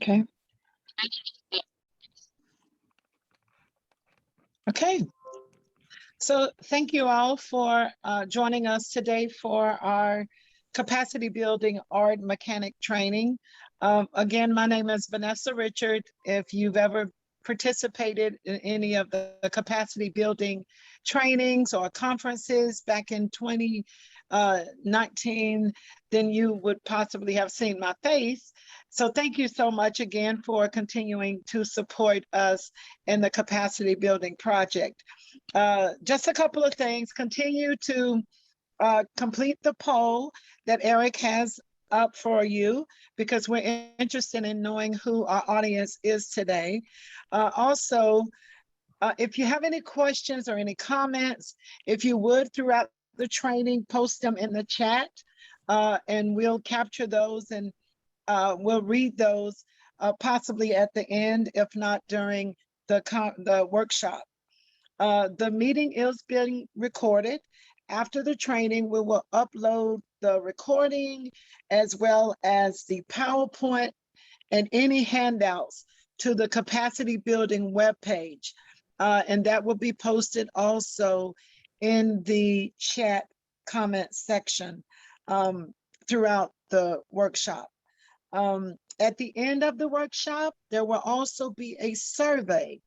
Okay. Okay. So thank you all for joining us today for our capacity building art mechanic training. Again, my name is Vanessa Richard. If you've ever participated in any of the capacity building trainings or conferences back in 2019, then you would possibly have seen my face. So thank you so much again for continuing to support us in the capacity building project. Just a couple of things. Continue to complete the poll that Eric has up for you, because we're interested in knowing who our audience is today. Also, if you have any questions or any comments, if you would, throughout the training, post them in the chat, and we'll capture those and we'll read those possibly at the end, if not during the workshop. The meeting is being recorded. After the training, we will upload the recording as well as the PowerPoint and any handouts to the capacity building webpage. And that will be posted also in the chat comment section throughout the workshop. At the end of the workshop, there will also be a survey.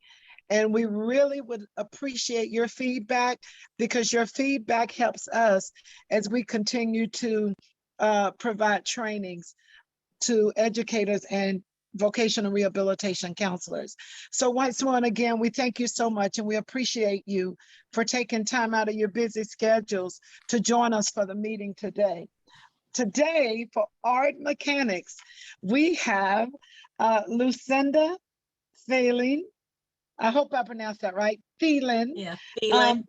And we really would appreciate your feedback, because your feedback helps us as we continue to provide trainings to educators and vocational rehabilitation counselors. So White Swan, again, we thank you so much, and we appreciate you for taking time out of your busy schedules to join us for the meeting today. Today, for art mechanics, we have Lucinda Thielen. I hope I pronounced that right. Thielen. Yeah, Thielen.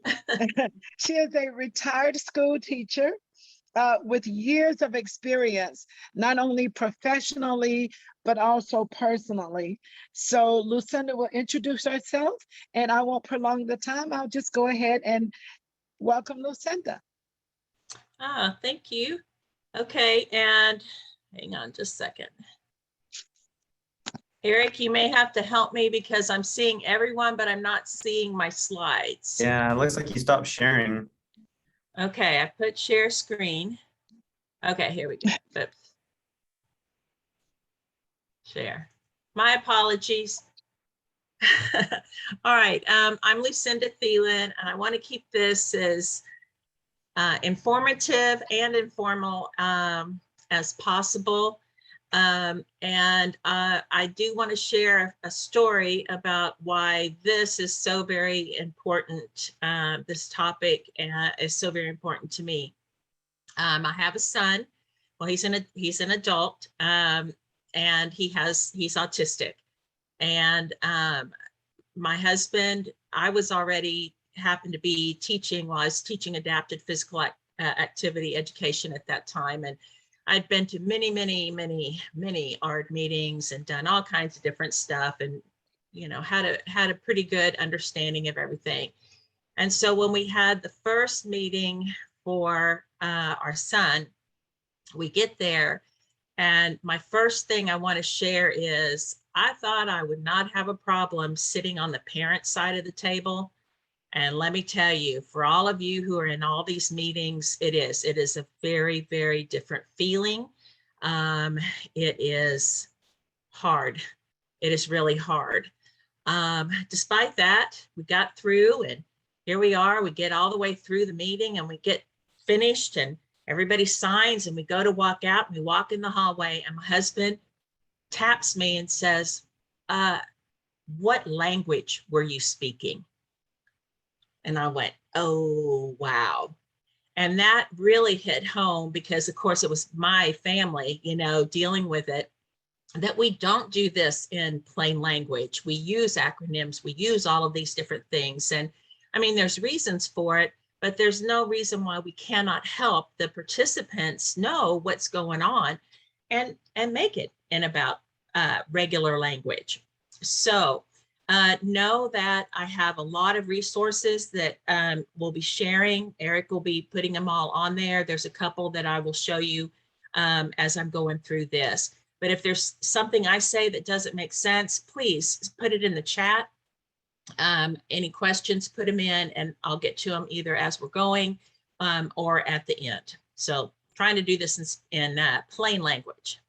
She is a retired school teacher with years of experience, not only professionally, but also personally. So Lucinda will introduce herself, and I won't prolong the time. I'll just go ahead and welcome Lucinda. Thank you. Okay, and hang on just a second. Eric, you may have to help me because I'm seeing everyone, but I'm not seeing my slides. Yeah, it looks like you stopped sharing. Okay, I put share screen. Okay, here we go. Oops. Share. My apologies. All right, I'm Lucinda Thielen, and I want to keep this as informative and informal as possible. And I do want to share a story about why this is so very important. This topic is so very important to me. I have a son. Well, he's an adult, and he's autistic. And my husband, I was already happened to be teaching while I was teaching adapted physical activity education at that time. And I'd been to many art meetings and done all kinds of different stuff, and had a pretty good understanding of everything. And so when we had the first meeting for our son, we get there, and my first thing I want to share is I thought I would not have a problem sitting on the parent side of the table. And let me tell you, for all of you who are in all these meetings, it is a very, very different feeling. It is hard. It is really hard. Despite that, we got through, and here we are. We get all the way through the meeting, and we get finished, and everybody signs, and we go to walk out, and we walk in the hallway, and my husband taps me and says, "What language were you speaking?" And I went, oh, wow. And that really hit home because, of course, it was my family, dealing with it, that we don't do this in plain language. We use acronyms. We use all of these different things. And I mean, there's reasons for it, but there's no reason why we cannot help the participants know what's going on and make it in about regular language. So know that I have a lot of resources that we'll be sharing. Eric will be putting them all on there. There's a couple that I will show you as I'm going through this. But if there's something I say that doesn't make sense, please put it in the chat. Any questions, put them in and I'll get to them either as we're going or at the end. So trying to do this in plain language.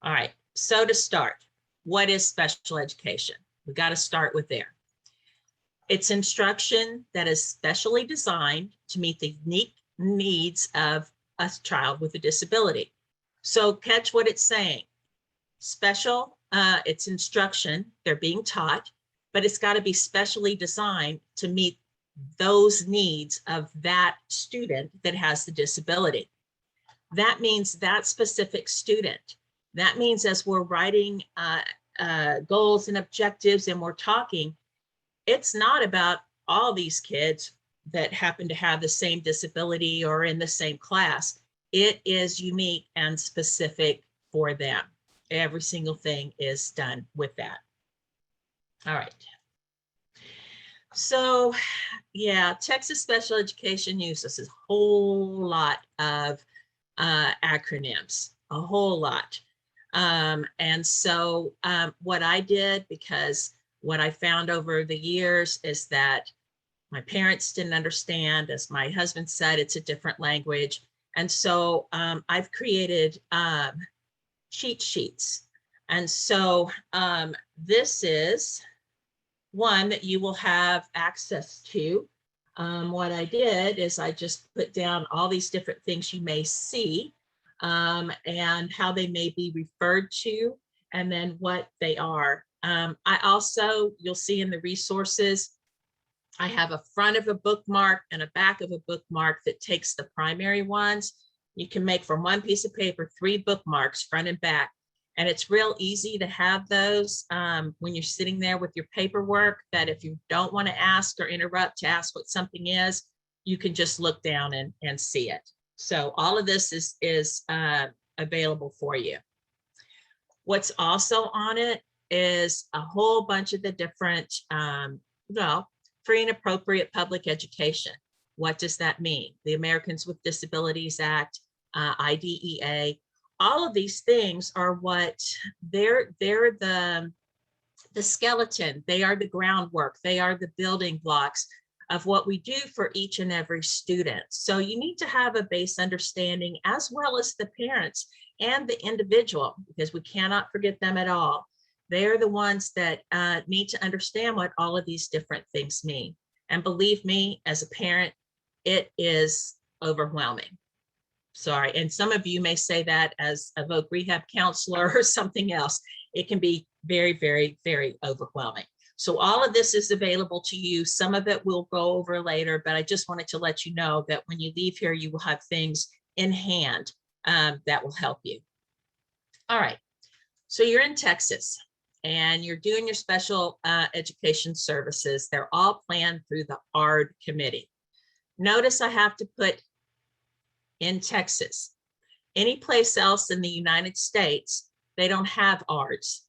All right, so to start, what is special education? We got to start with there. It's instruction that is specially designed to meet the unique needs of a child with a disability. So catch what it's saying. Special, it's instruction, they're being taught, but it's got to be specially designed to meet those needs of that student that has the disability. That means that specific student. That means as we're writing goals and objectives and we're talking, it's not about all these kids that happen to have the same disability or in the same class. It is unique and specific for them. Every single thing is done with that. All right. So yeah, Texas Special Education uses a whole lot of acronyms, a whole lot. And so what I did, because what I found over the years is that my parents didn't understand, as my husband said, it's a different language. And so I've created cheat sheets. And so this is one that you will have access to. What I did is I just put down all these different things you may see and how they may be referred to, and then what they are. I also, you'll see in the resources, I have a front of a bookmark and a back of a bookmark that takes the primary ones. You can make from one piece of paper 3 bookmarks, front and back. And it's real easy to have those when you're sitting there with your paperwork, that if you don't want to ask or interrupt to ask what something is, you can just look down and see it. So all of this is available for you. What's also on it is a whole bunch of the different, free and appropriate public education. What does that mean? The Americans with Disabilities Act, IDEA, all of these things are what they're the skeleton, they are the groundwork, they are the building blocks of what we do for each and every student. So you need to have a base understanding, as well as the parents and the individual, because we cannot forget them at all. They're the ones that need to understand what all of these different things mean. And believe me, as a parent, it is overwhelming. Sorry, and some of you may say that as a voc rehab counselor or something else. It can be very, very, very overwhelming. So all of this is available to you. Some of it we'll go over later, but I just wanted to let you know that when you leave here, you will have things in hand that will help you. All right, so you're in Texas and you're doing your special education services. They're all planned through the ARD committee. Notice I have to put in Texas. Any place else in the United States, they don't have ARDs.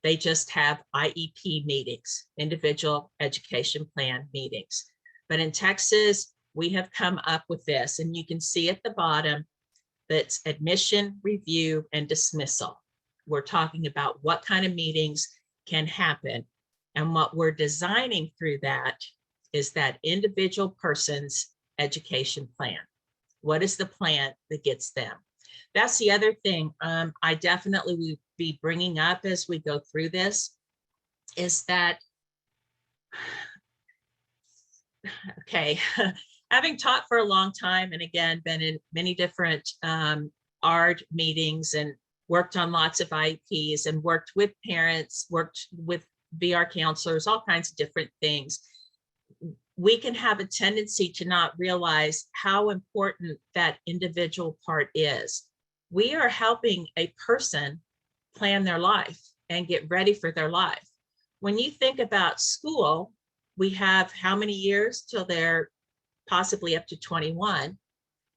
They just have IEP meetings, individual education plan meetings. But in Texas, we have come up with this, and you can see at the bottom that's admission, review, and dismissal. We're talking about what kind of meetings can happen. And what we're designing through that is that individual person's education plan. What is the plan that gets them? That's the other thing I definitely will be bringing up as we go through this, is that, okay, having taught for a long time, and again, been in many different ARD meetings and worked on lots of IEPs and worked with parents, worked with VR counselors, all kinds of different things. We can have a tendency to not realize how important that individual part is. We are helping a person plan their life and get ready for their life. When you think about school, we have how many years till they're possibly up to 21,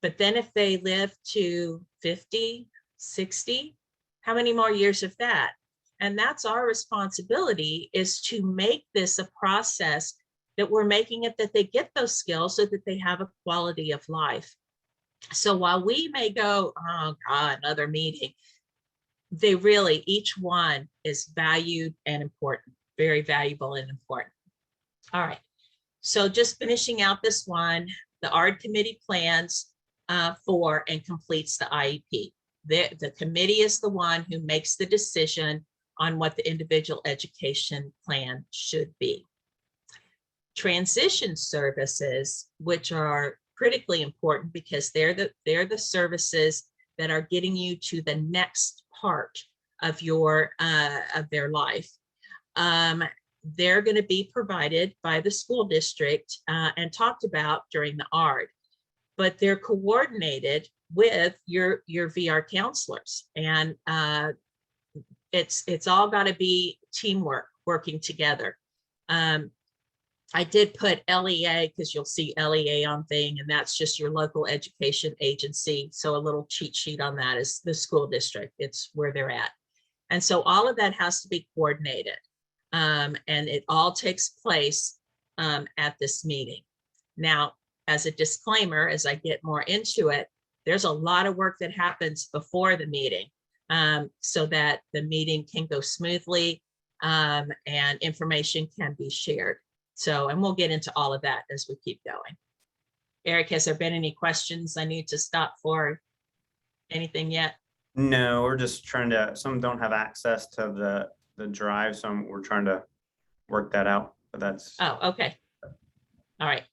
but then if they live to 50, 60, how many more years of that? And that's our responsibility, is to make this a process that we're making it that they get those skills so that they have a quality of life. So while we may go, oh God, another meeting, they really, each one is valued and important, very valuable and important. All right, so just finishing out this one, the ARD committee plans for and completes the IEP. The committee is the one who makes the decision on what the individual education plan should be. Transition services, which are critically important because they're the services that are getting you to the next part of your of their life. They're going to be provided by the school district and talked about during the ARD, but they're coordinated with your VR counselors, and it's all got to be teamwork, working together. I did put LEA because you'll see LEA on thing, and that's just your local education agency. So a little cheat sheet on that is the school district. It's where they're at. And so all of that has to be coordinated. And it all takes place at this meeting. Now, as a disclaimer, as I get more into it, there's a lot of work that happens before the meeting so that the meeting can go smoothly and information can be shared. So, and we'll get into all of that as we keep going. Eric, has there been any questions I need to stop for? Anything yet? No, we're just trying to, some don't have access to the drive, so we're trying to work that out, but that's. Oh, okay. All right.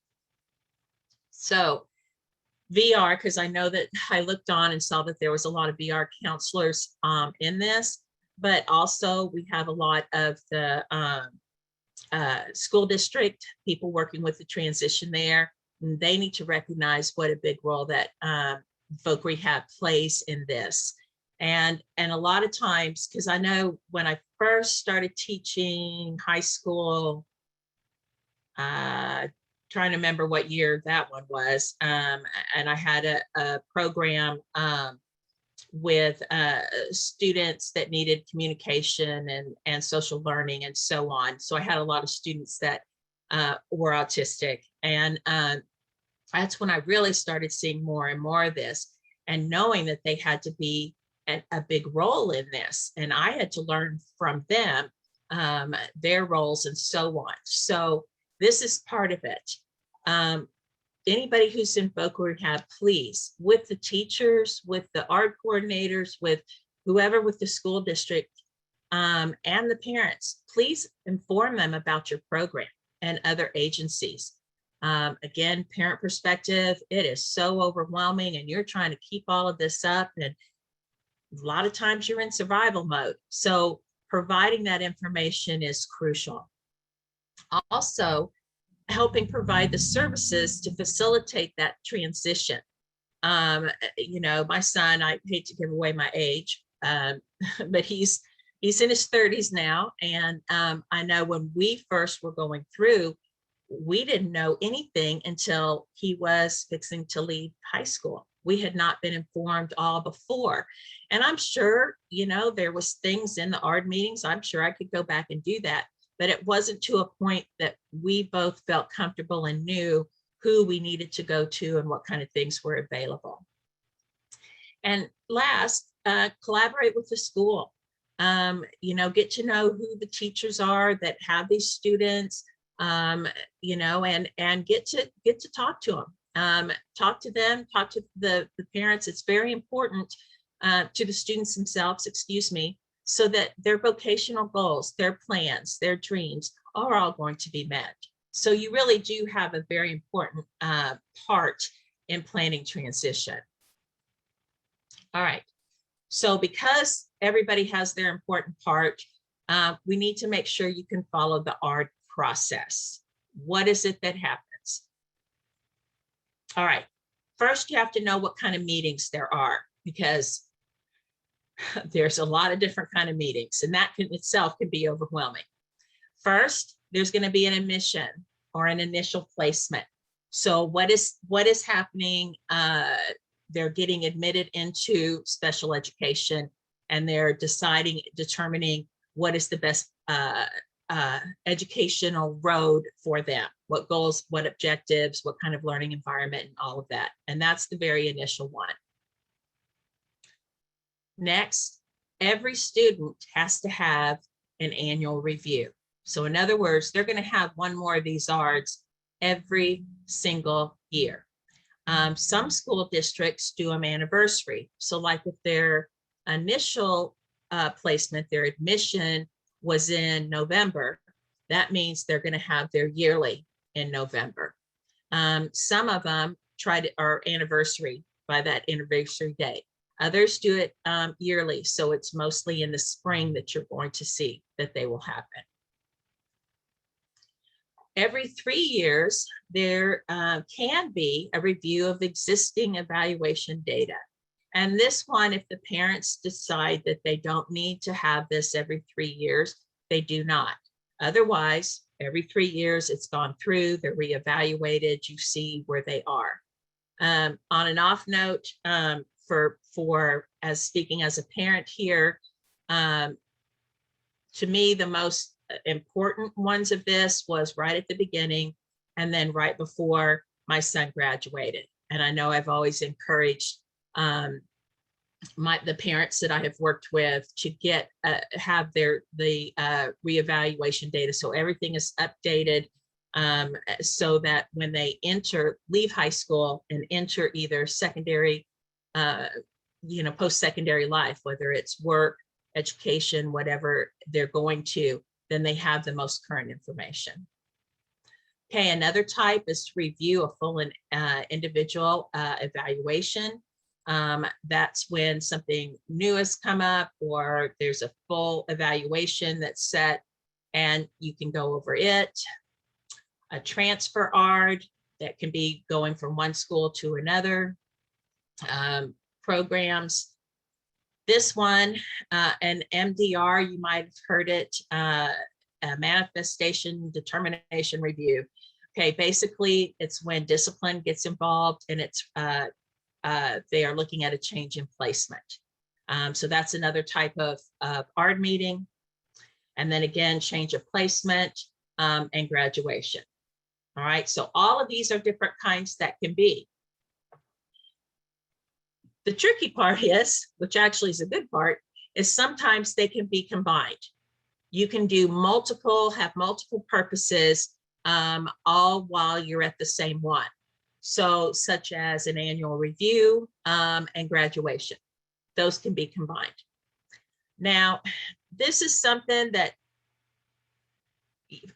So VR, because I know that I looked on and saw that there was a lot of VR counselors in this, but also we have a lot of the school district people working with the transition there. And they need to recognize what a big role that Voc Rehab plays in this. And a lot of times, because I know when I first started teaching high school, trying to remember what year that one was, and I had a program with students that needed communication and social learning and so on. So I had a lot of students that were autistic, and that's when I really started seeing more and more of this and knowing that they had to be a big role in this. And I had to learn from them their roles and so on. So this is part of it. Anybody who's in Voc Rehab, please, with the teachers, with the ARD coordinators, with whoever with the school district and the parents, please inform them about your program and other agencies. Again, parent perspective, it is so overwhelming and you're trying to keep all of this up, and a lot of times you're in survival mode. So providing that information is crucial. Also, helping provide the services to facilitate that transition. You know, my son, I hate to give away my age, but he's in his 30s now. And I know when we first were going through, we didn't know anything until he was fixing to leave high school. We had not been informed all before. And I'm sure, you know, there was things in the ARD meetings. I'm sure I could go back and do that, but it wasn't to a point that we both felt comfortable and knew who we needed to go to and what kind of things were available. And last, collaborate with the school. You know, get to know who the teachers are that have these students, you know, and get to talk to them. Talk to them, talk to the parents. It's very important to the students themselves, excuse me, so that their vocational goals, their plans, their dreams are all going to be met. So you really do have a very important part in planning transition. All right, so because everybody has their important part, we need to make sure you can follow the ARD process. What is it that happens? All right, first you have to know what kind of meetings there are, because there's a lot of different kind of meetings, and that in itself can be overwhelming. First, there's going to be an admission or an initial placement. So what is happening? They're getting admitted into special education, and they're determining what is the best educational road for them, what goals, what objectives, what kind of learning environment, and all of that. And that's the very initial one. Next, every student has to have an annual review. So in other words, they're going to have one more of these ARDs every single year. Some school districts do them anniversary. So like if their initial placement, their admission was in November, that means they're going to have their yearly in November. Some of them are anniversary by that anniversary date. Others do it yearly. So it's mostly in the spring that you're going to see that they will happen. Every 3 years, there can be a review of existing evaluation data. And this one, if the parents decide that they don't need to have this every 3 years, they do not. Otherwise, every 3 years, it's gone through, they're reevaluated, you see where they are. On an off note, for as speaking as a parent here, to me, the most important ones of this was right at the beginning and then right before my son graduated. And I know I've always encouraged the parents that I have worked with to have the reevaluation data, so everything is updated, so that when they leave high school and enter either secondary, post-secondary life, whether it's work, education, whatever they're going to, then they have the most current information. Okay, another type is to review a full individual evaluation. That's when something new has come up or there's a full evaluation that's set and you can go over it. A transfer ARD that can be going from one school to another. Programs. This one, an MDR, you might have heard it, a manifestation determination review. Okay, basically it's when discipline gets involved and it's they are looking at a change in placement. So that's another type of ARD meeting. And then again, change of placement and graduation. All right, so all of these are different kinds that can be. The tricky part is, which actually is a good part, is sometimes they can be combined. You can do have multiple purposes, all while you're at the same one. So such as an annual review and graduation. Those can be combined. Now, this is something that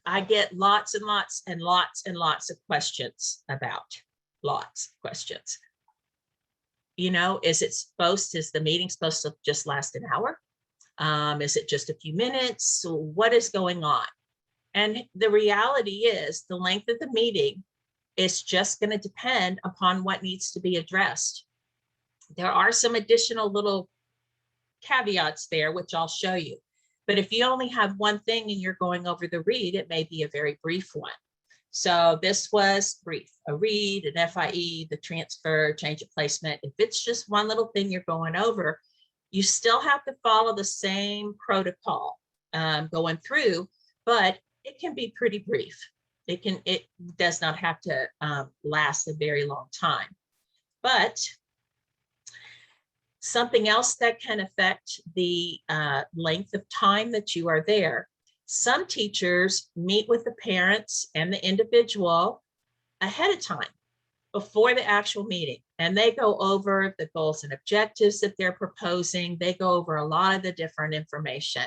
I get lots and lots and lots and lots of questions about. Lots of questions. Is the meeting supposed to just last an hour? Is it just a few minutes? So what is going on? And the reality is the length of the meeting is just going to depend upon what needs to be addressed. There are some additional little caveats there, which I'll show you. But if you only have one thing and you're going over the read, it may be a very brief one. So this was brief, a read, an FIE, the transfer, change of placement. If it's just one little thing you're going over, you still have to follow the same protocol going through, but it can be pretty brief. It does not have to last a very long time. But something else that can affect the length of time that you are there. Some teachers meet with the parents and the individual ahead of time before the actual meeting, and they go over the goals and objectives that they're proposing. They go over a lot of the different information.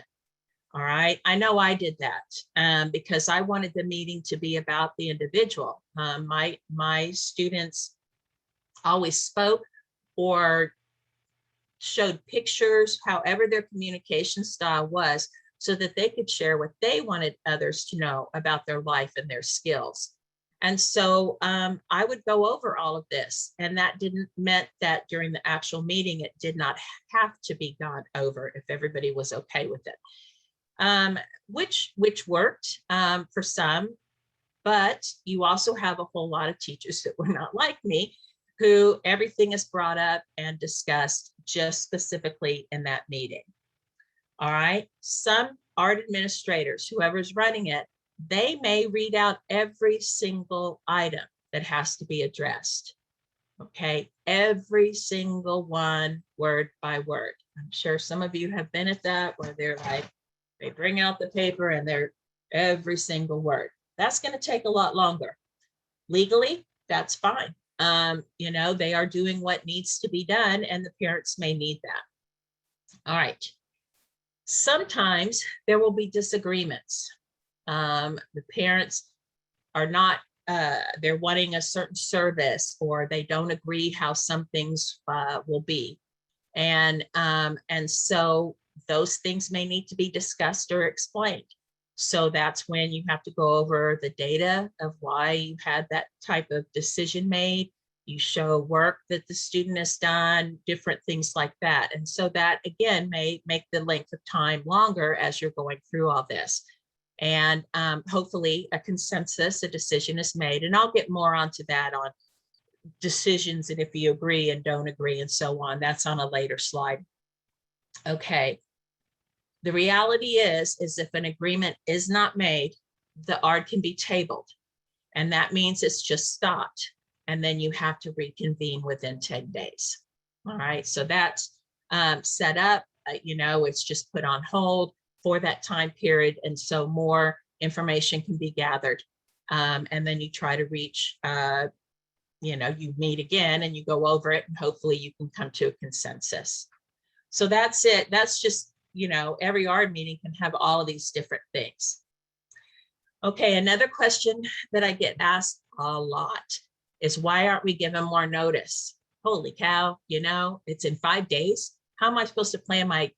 All right, I know I did that because I wanted the meeting to be about the individual. My students always spoke or showed pictures, however their communication style was, so that they could share what they wanted others to know about their life and their skills. And so I would go over all of this, and that meant that during the actual meeting, it did not have to be gone over if everybody was okay with it, which worked for some, but you also have a whole lot of teachers that were not like me, who everything is brought up and discussed just specifically in that meeting. All right, some ARD administrators, whoever's running it, they may read out every single item that has to be addressed. Okay, every single one, word by word. I'm sure some of you have been at that where they're like, they bring out the paper and they're every single word. That's going to take a lot longer. Legally, that's fine. You know, they are doing what needs to be done and the parents may need that. All right. Sometimes there will be disagreements. The parents are not, they're wanting a certain service or they don't agree how some things will be. And so those things may need to be discussed or explained. So that's when you have to go over the data of why you had that type of decision made. You show work that the student has done, different things like that. And so that, again, may make the length of time longer as you're going through all this. And hopefully a consensus, a decision is made. And I'll get more onto that on decisions and if you agree and don't agree and so on. That's on a later slide. Okay. The reality is if an agreement is not made, the ARD can be tabled. And that means it's just stopped. And then you have to reconvene within 10 days. All right. So that's set up, you know, it's just put on hold for that time period. And so more information can be gathered. And then you try to reach, you know, you meet again and you go over it and hopefully you can come to a consensus. So that's it. That's just, you know, every ARD meeting can have all of these different things. Okay, another question that I get asked a lot is why aren't we given more notice? Holy cow, you know, it's in 5 days. How am I supposed to plan my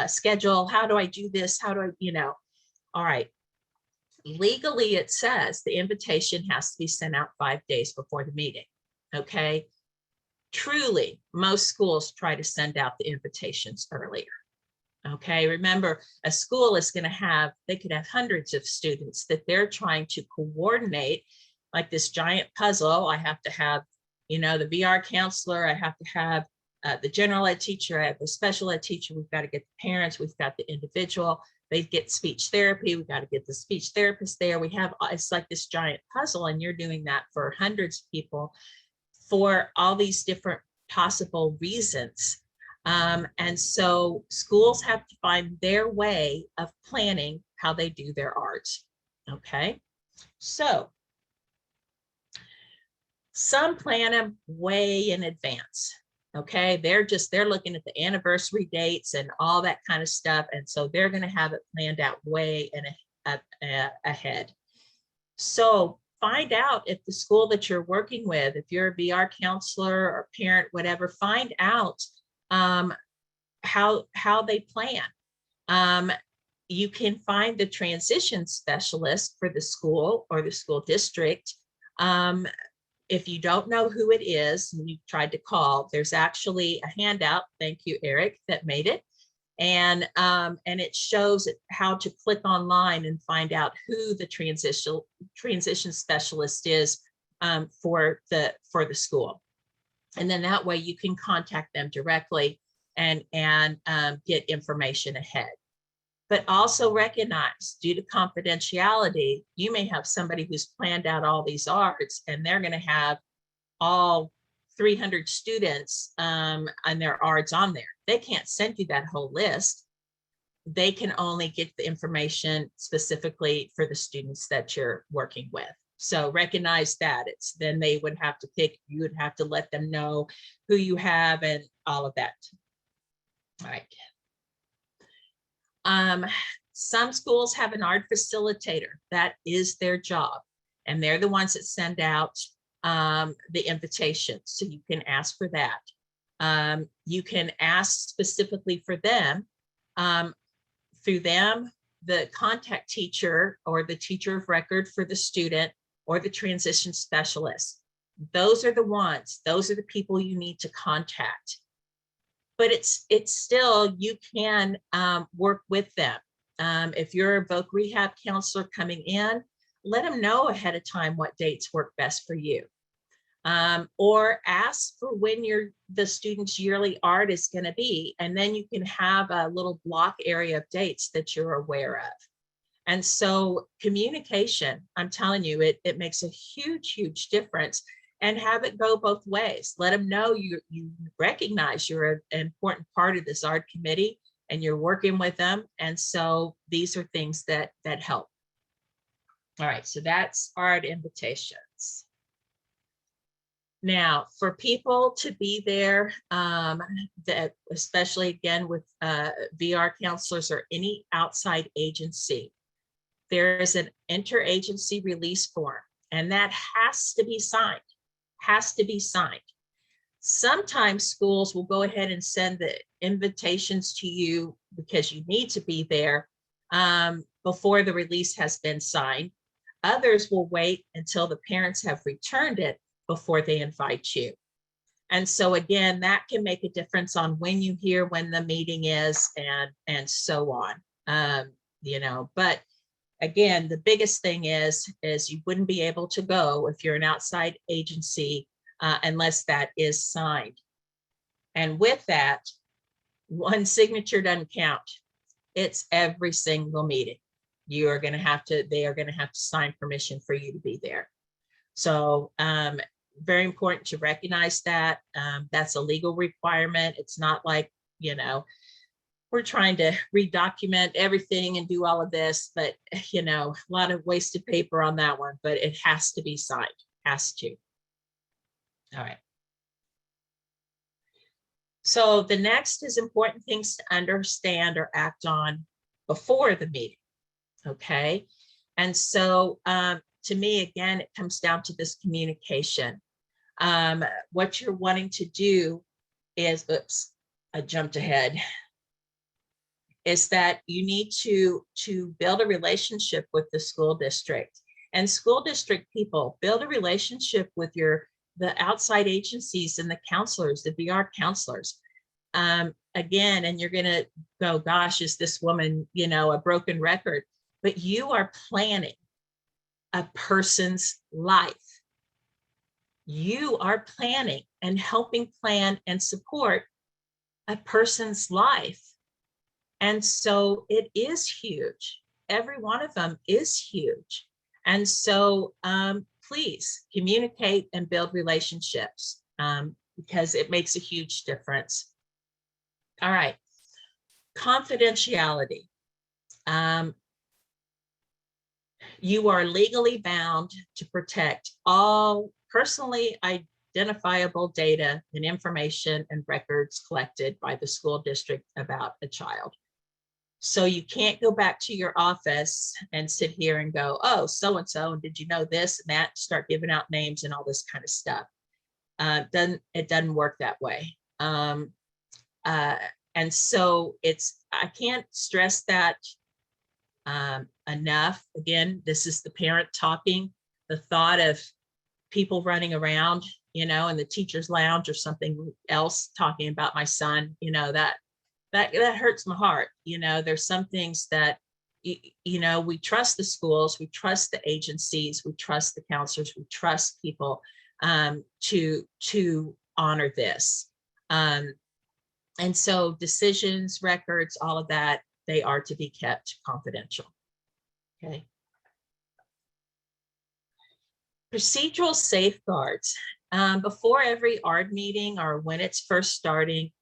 schedule? How do I do this? How do I, you know, all right. Legally, it says the invitation has to be sent out 5 days before the meeting. Okay. Truly, most schools try to send out the invitations earlier. Okay. Remember, a school is going to have, they could have hundreds of students that they're trying to coordinate, like this giant puzzle. I have to have, you know, the VR counselor, I have to have the general ed teacher, I have the special ed teacher, we've got to get the parents, we've got the individual, they get speech therapy, we've got to get the speech therapist there. We have, it's like this giant puzzle, and you're doing that for hundreds of people for all these different possible reasons. And so schools have to find their way of planning how they do their arts. Okay, so some plan them way in advance. Okay, they're looking at the anniversary dates and all that kind of stuff. And so they're going to have it planned out way ahead. So find out if the school that you're working with, if you're a VR counselor or parent, whatever, find out how they plan. You can find the transition specialist for the school or the school district. If you don't know who it is and you tried to call, there's actually a handout, thank you, Eric, that made it. And it shows how to click online and find out who the transition specialist is for the school. And then that way you can contact them directly and get information ahead. But also recognize, due to confidentiality, you may have somebody who's planned out all these arts and they're going to have all 300 students and their arts on there. They can't send you that whole list. They can only get the information specifically for the students that you're working with. So recognize that. It's then they would have to pick, you would have to let them know who you have and all of that. All right. Some schools have an art facilitator. That is their job. And they're the ones that send out the invitations. So you can ask for that. You can ask specifically for them. Through them, the contact teacher or the teacher of record for the student or the transition specialist. Those are the ones, those are the people you need to contact. But it's still, you can work with them. If you're a voc rehab counselor coming in, let them know ahead of time what dates work best for you. Or ask for when the student's yearly art is going to be, and then you can have a little block area of dates that you're aware of. And so communication, I'm telling you, it makes a huge, huge difference. and have it go both ways. Let them know you recognize you're an important part of this ARD committee and you're working with them. And so these are things that help. All right, so that's ARD invitations. Now, for people to be there, that especially again with VR counselors or any outside agency, there is an interagency release form, and that has to be signed, Sometimes schools will go ahead and send the invitations to you because you need to be there before the release has been signed. Others will wait until the parents have returned it before they invite you. And so again, that can make a difference on when you hear when the meeting is and so on. You know, but again, the biggest thing is you wouldn't be able to go if you're an outside agency unless that is signed. And with that, one signature doesn't count. It's every single meeting. They are going to have to sign permission for you to be there. So very important to recognize that. That's a legal requirement. It's not like, you know, we're trying to redocument everything and do all of this, but, you know, a lot of wasted paper on that one, but it has to be signed, has to. All right. So the next is important things to understand or act on before the meeting. Okay. And so to me, again, it comes down to this communication. What you're wanting to do is, oops, I jumped ahead, is that you need to build a relationship with the school district, and school district people build a relationship with the outside agencies and the counselors, the VR counselors. Again, and you're gonna go, gosh, is this woman, you know, a broken record? But you are planning a person's life. You are planning and helping plan and support a person's life. And so it is huge. Every one of them is huge. And so please communicate and build relationships because it makes a huge difference. All right, confidentiality. You are legally bound to protect all personally identifiable data and information and records collected by the school district about a child. So you can't go back to your office and sit here and go, oh, so-and-so, and did you know this and that, start giving out names and all this kind of stuff. It doesn't work that way. And so I can't stress that enough. Again, this is the parent talking. The thought of people running around, you know, in the teacher's lounge or something else talking about my son, you know, that hurts my heart. You know, there's some things that, you know, we trust the schools, we trust the agencies, we trust the counselors, we trust people to honor this. And so decisions, records, all of that, they are to be kept confidential. Okay. Procedural safeguards. Before every ARD meeting or when it's first starting,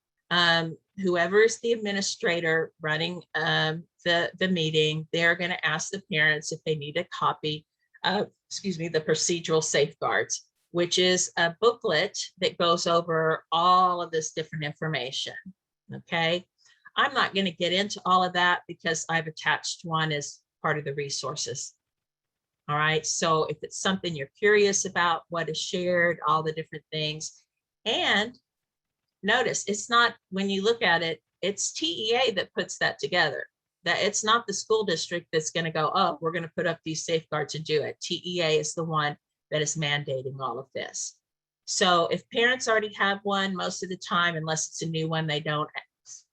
whoever is the administrator running the meeting, they're going to ask the parents if they need a copy of, the procedural safeguards, which is a booklet that goes over all of this different information. Okay. I'm not going to get into all of that because I've attached one as part of the resources. All right. So if it's something you're curious about, what is shared, all the different things. And notice it's not, when you look at it, it's TEA that puts that together. That it's not the school district that's going to go, oh, we're going to put up these safeguards and do it. TEA is the one that is mandating all of this. So if parents already have one, most of the time, unless it's a new one, they don't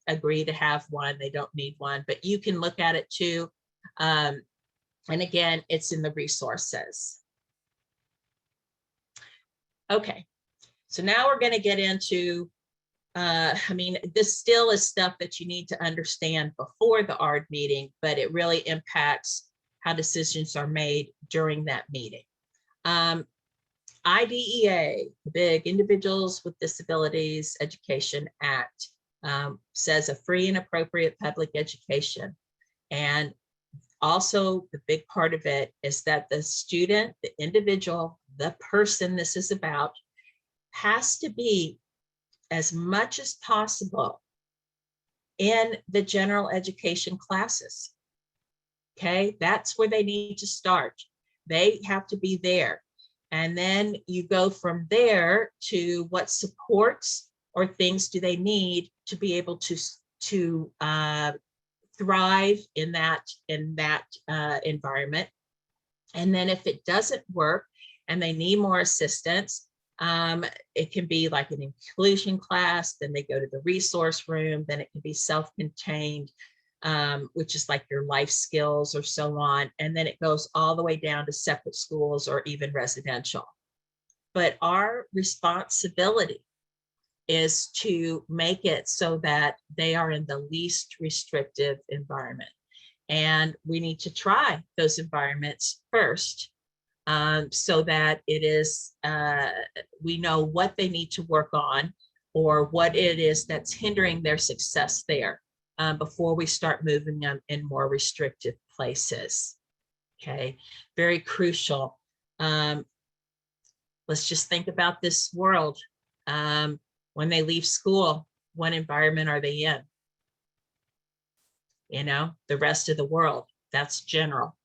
agree to have one, they don't need one, but you can look at it too. And again, it's in the resources. Okay, so now we're going to get into, I mean, this still is stuff that you need to understand before the ARD meeting, but it really impacts how decisions are made during that meeting. IDEA, the big Individuals with Disabilities Education Act, says a free and appropriate public education. And also the big part of it is that the student, the individual, the person this is about, has to be as much as possible in the general education classes. Okay, that's where they need to start. They have to be there. And then you go from there to what supports or things do they need to be able to thrive in that environment. And then if it doesn't work and they need more assistance, it can be like an inclusion class, then they go to the resource room, then it can be self-contained, which is like your life skills or so on. And then it goes all the way down to separate schools or even residential. But our responsibility is to make it so that they are in the least restrictive environment. And we need to try those environments first, so that it is, we know what they need to work on or what it is that's hindering their success there, before we start moving them in more restrictive places. Okay, very crucial. Let's just think about this world. When they leave school, what environment are they in? You know, the rest of the world, that's general.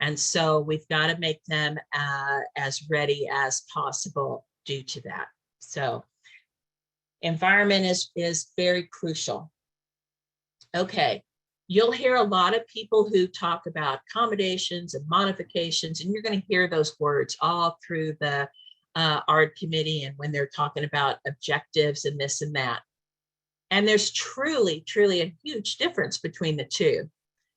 And so we've got to make them as ready as possible due to that. So environment is very crucial. Okay, you'll hear a lot of people who talk about accommodations and modifications, and you're going to hear those words all through the ARD committee and when they're talking about objectives and this and that. And there's truly, truly a huge difference between the two.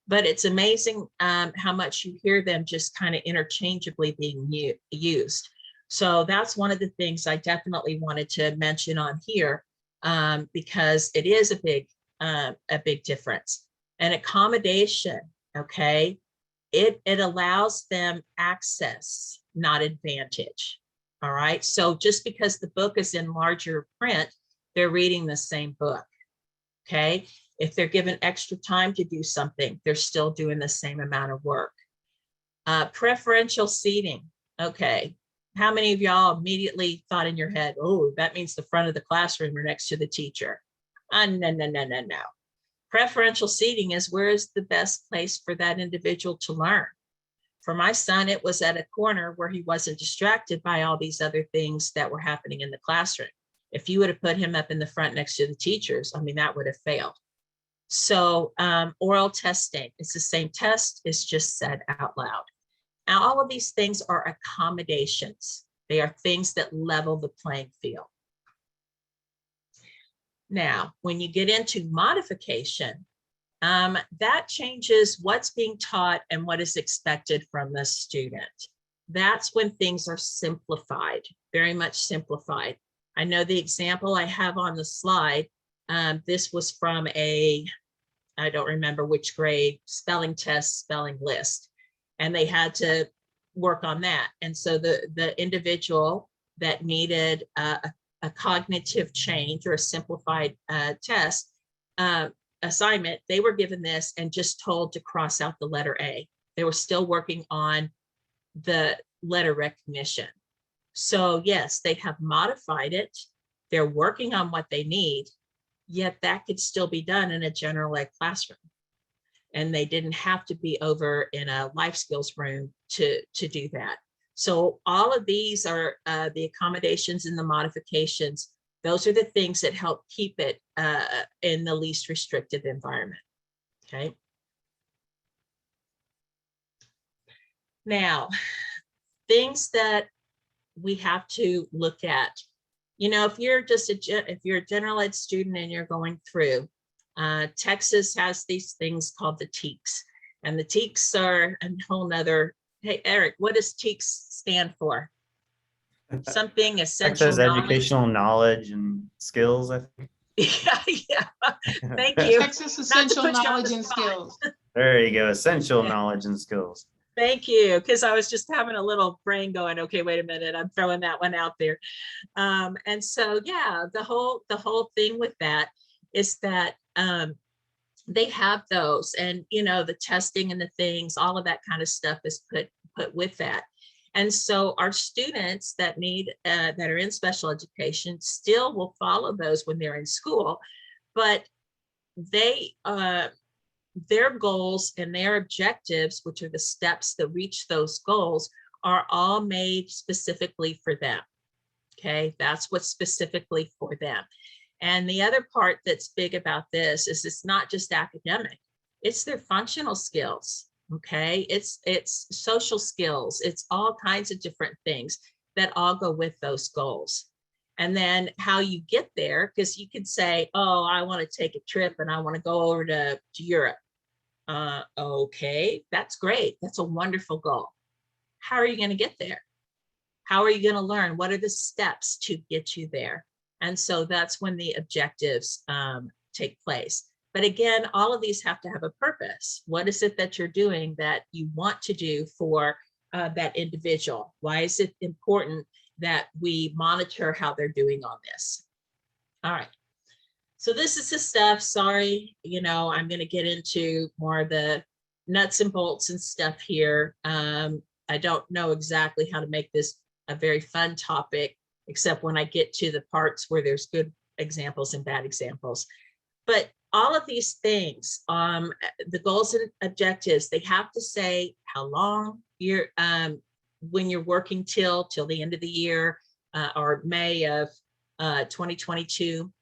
But it's amazing how much you hear them just kind of interchangeably being used. So that's one of the things I definitely wanted to mention on here, because it is a big difference. An accommodation, okay, it allows them access, not advantage. All right, so just because the book is in larger print, they're reading the same book. Okay, if they're given extra time to do something, they're still doing the same amount of work. Preferential seating. Okay, how many of y'all immediately thought in your head, oh, that means the front of the classroom or next to the teacher? No. Preferential seating is where is the best place for that individual to learn. For my son, it was at a corner where he wasn't distracted by all these other things that were happening in the classroom. If you would have put him up in the front next to the teachers, I mean, that would have failed. So oral testing, it's the same test, it's just said out loud. Now, all of these things are accommodations. They are things that level the playing field. Now, when you get into modification, that changes what's being taught and what is expected from the student. That's when things are simplified, very much simplified. I know the example I have on the slide, this was from I don't remember which grade, spelling test, spelling list, and they had to work on that. And so the individual that needed a cognitive change or a simplified test assignment, they were given this and just told to cross out the letter A. They were still working on the letter recognition. So yes, they have modified it. They're working on what they need, yet that could still be done in a general ed classroom. And they didn't have to be over in a life skills room to do that. So all of these are the accommodations and the modifications. Those are the things that help keep it in the least restrictive environment, okay? Now, things that we have to look at. You know, if you're a general ed student and you're going through, Texas has these things called the TEKS, and the TEKS are a whole nother. Hey, Eric, what does TEKS stand for? Something essential. Texas educational knowledge and skills, I think. Yeah. Thank you. Texas essential knowledge and skills. There you go, essential knowledge and skills. Thank you, because I was just having a little brain going, okay, wait a minute, I'm throwing that one out there. And so, yeah, the whole thing with that is that they have those, and you know, the testing and the things, all of that kind of stuff is put with that. And so our students that need that are in special education still will follow those when they're in school, but they their goals and their objectives, which are the steps that reach those goals, are all made specifically for them. Okay, that's what's specifically for them. And the other part that's big about this is it's not just academic, it's their functional skills. Okay, it's social skills, it's all kinds of different things that all go with those goals. And then how you get there, because you could say, oh, I want to take a trip and I want to go over to Europe. Okay, that's great. That's a wonderful goal. How are you going to get there? How are you going to learn? What are the steps to get you there? And so that's when the objectives take place. But again, all of these have to have a purpose. What is it that you're doing that you want to do for that individual? Why is it important that we monitor how they're doing on this? All right. So this is the stuff, sorry, you know, I'm going to get into more of the nuts and bolts and stuff here. I don't know exactly how to make this a very fun topic, except when I get to the parts where there's good examples and bad examples. But all of these things, the goals and objectives, they have to say how long you're, when you're working till the end of the year or May of 2022.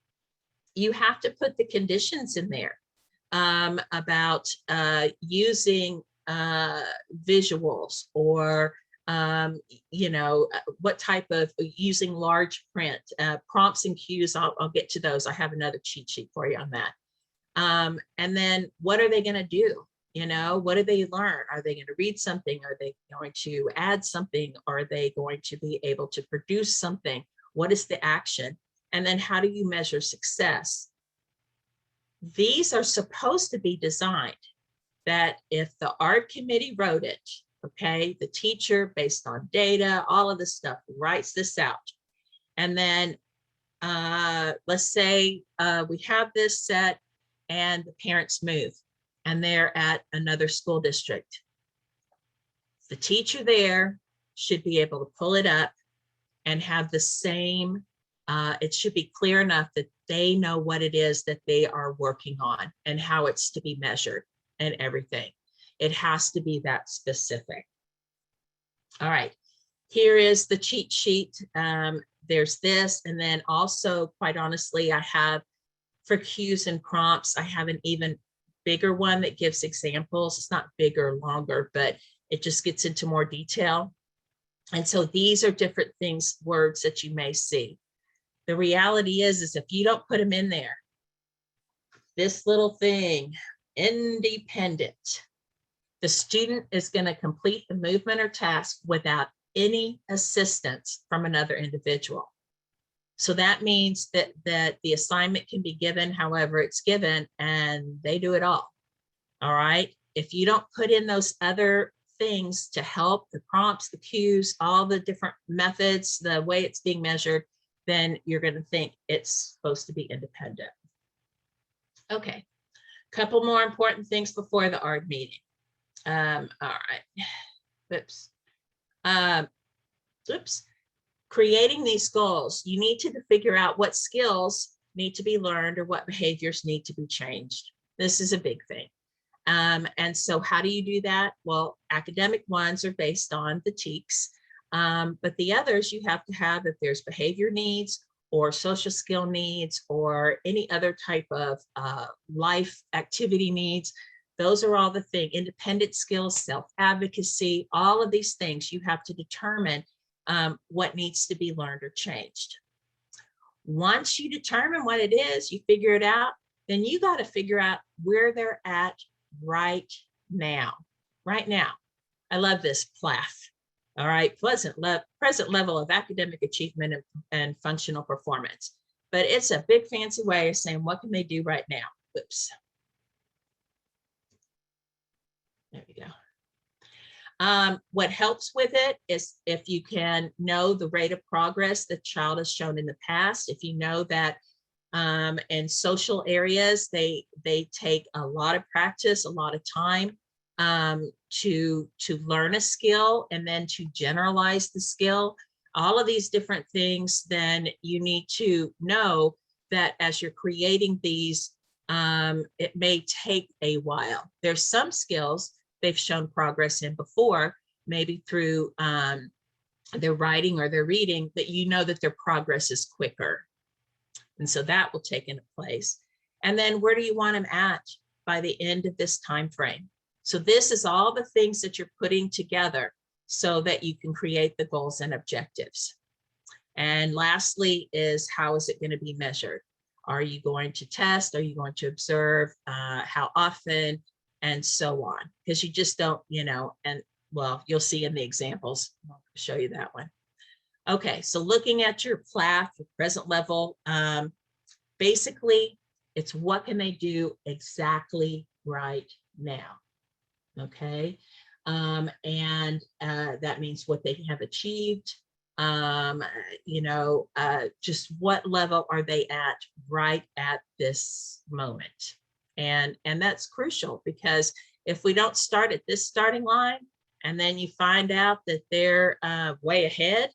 You have to put the conditions in there about using visuals or, you know, what type of using large print, prompts and cues. I'll get to those. I have another cheat sheet for you on that. And then what are they going to do? You know, what do they learn? Are they going to read something? Are they going to add something? Are they going to be able to produce something? What is the action? And then how do you measure success? These are supposed to be designed that if the art committee wrote it, okay, the teacher based on data, all of this stuff writes this out. And then let's say we have this set and the parents move and they're at another school district. The teacher there should be able to pull it up and have the same it should be clear enough that they know what it is that they are working on and how it's to be measured and everything. It has to be that specific. All right, here is the cheat sheet. There's this, and then also, quite honestly, I have for cues and prompts, I have an even bigger one that gives examples. It's not bigger, longer, but it just gets into more detail. And so these are different things, words that you may see. The reality is if you don't put them in there, this little thing, independent, the student is going to complete the movement or task without any assistance from another individual. So that means that the assignment can be given however it's given, and they do it all. All right. If you don't put in those other things to help, the prompts, the cues, all the different methods, the way it's being measured, then you're going to think it's supposed to be independent. Okay, couple more important things before the ARD meeting. All right, oops. Creating these goals, you need to figure out what skills need to be learned or what behaviors need to be changed. This is a big thing. And so how do you do that? Well, academic ones are based on the TEKS. But the others you have to have if there's behavior needs or social skill needs or any other type of life activity needs. Those are all the things, independent skills, self-advocacy, all of these things you have to determine what needs to be learned or changed. Once you determine what it is, you figure it out, then you got to figure out where they're at right now. Right now. I love this PLAF. All right, present level of academic achievement and functional performance. But it's a big fancy way of saying, what can they do right now? Oops. There we go. What helps with it is if you can know the rate of progress the child has shown in the past, if you know that in social areas, they take a lot of practice, a lot of time to learn a skill and then to generalize the skill, all of these different things, then you need to know that as you're creating these, it may take a while. There's some skills they've shown progress in before, maybe through their writing or their reading, that you know that their progress is quicker. And so that will take into place. And then where do you want them at by the end of this time frame? So this is all the things that you're putting together so that you can create the goals and objectives. And lastly is, how is it going to be measured? Are you going to test? Are you going to observe? How often? And so on. Because you just don't, and well, you'll see in the examples. I'll show you that one. Okay, so looking at your PLAF, your present level, basically, it's what can they do exactly right now, okay? And that means what they have achieved, just what level are they at right at this moment? And that's crucial, because if we don't start at this starting line, and then you find out that they're way ahead,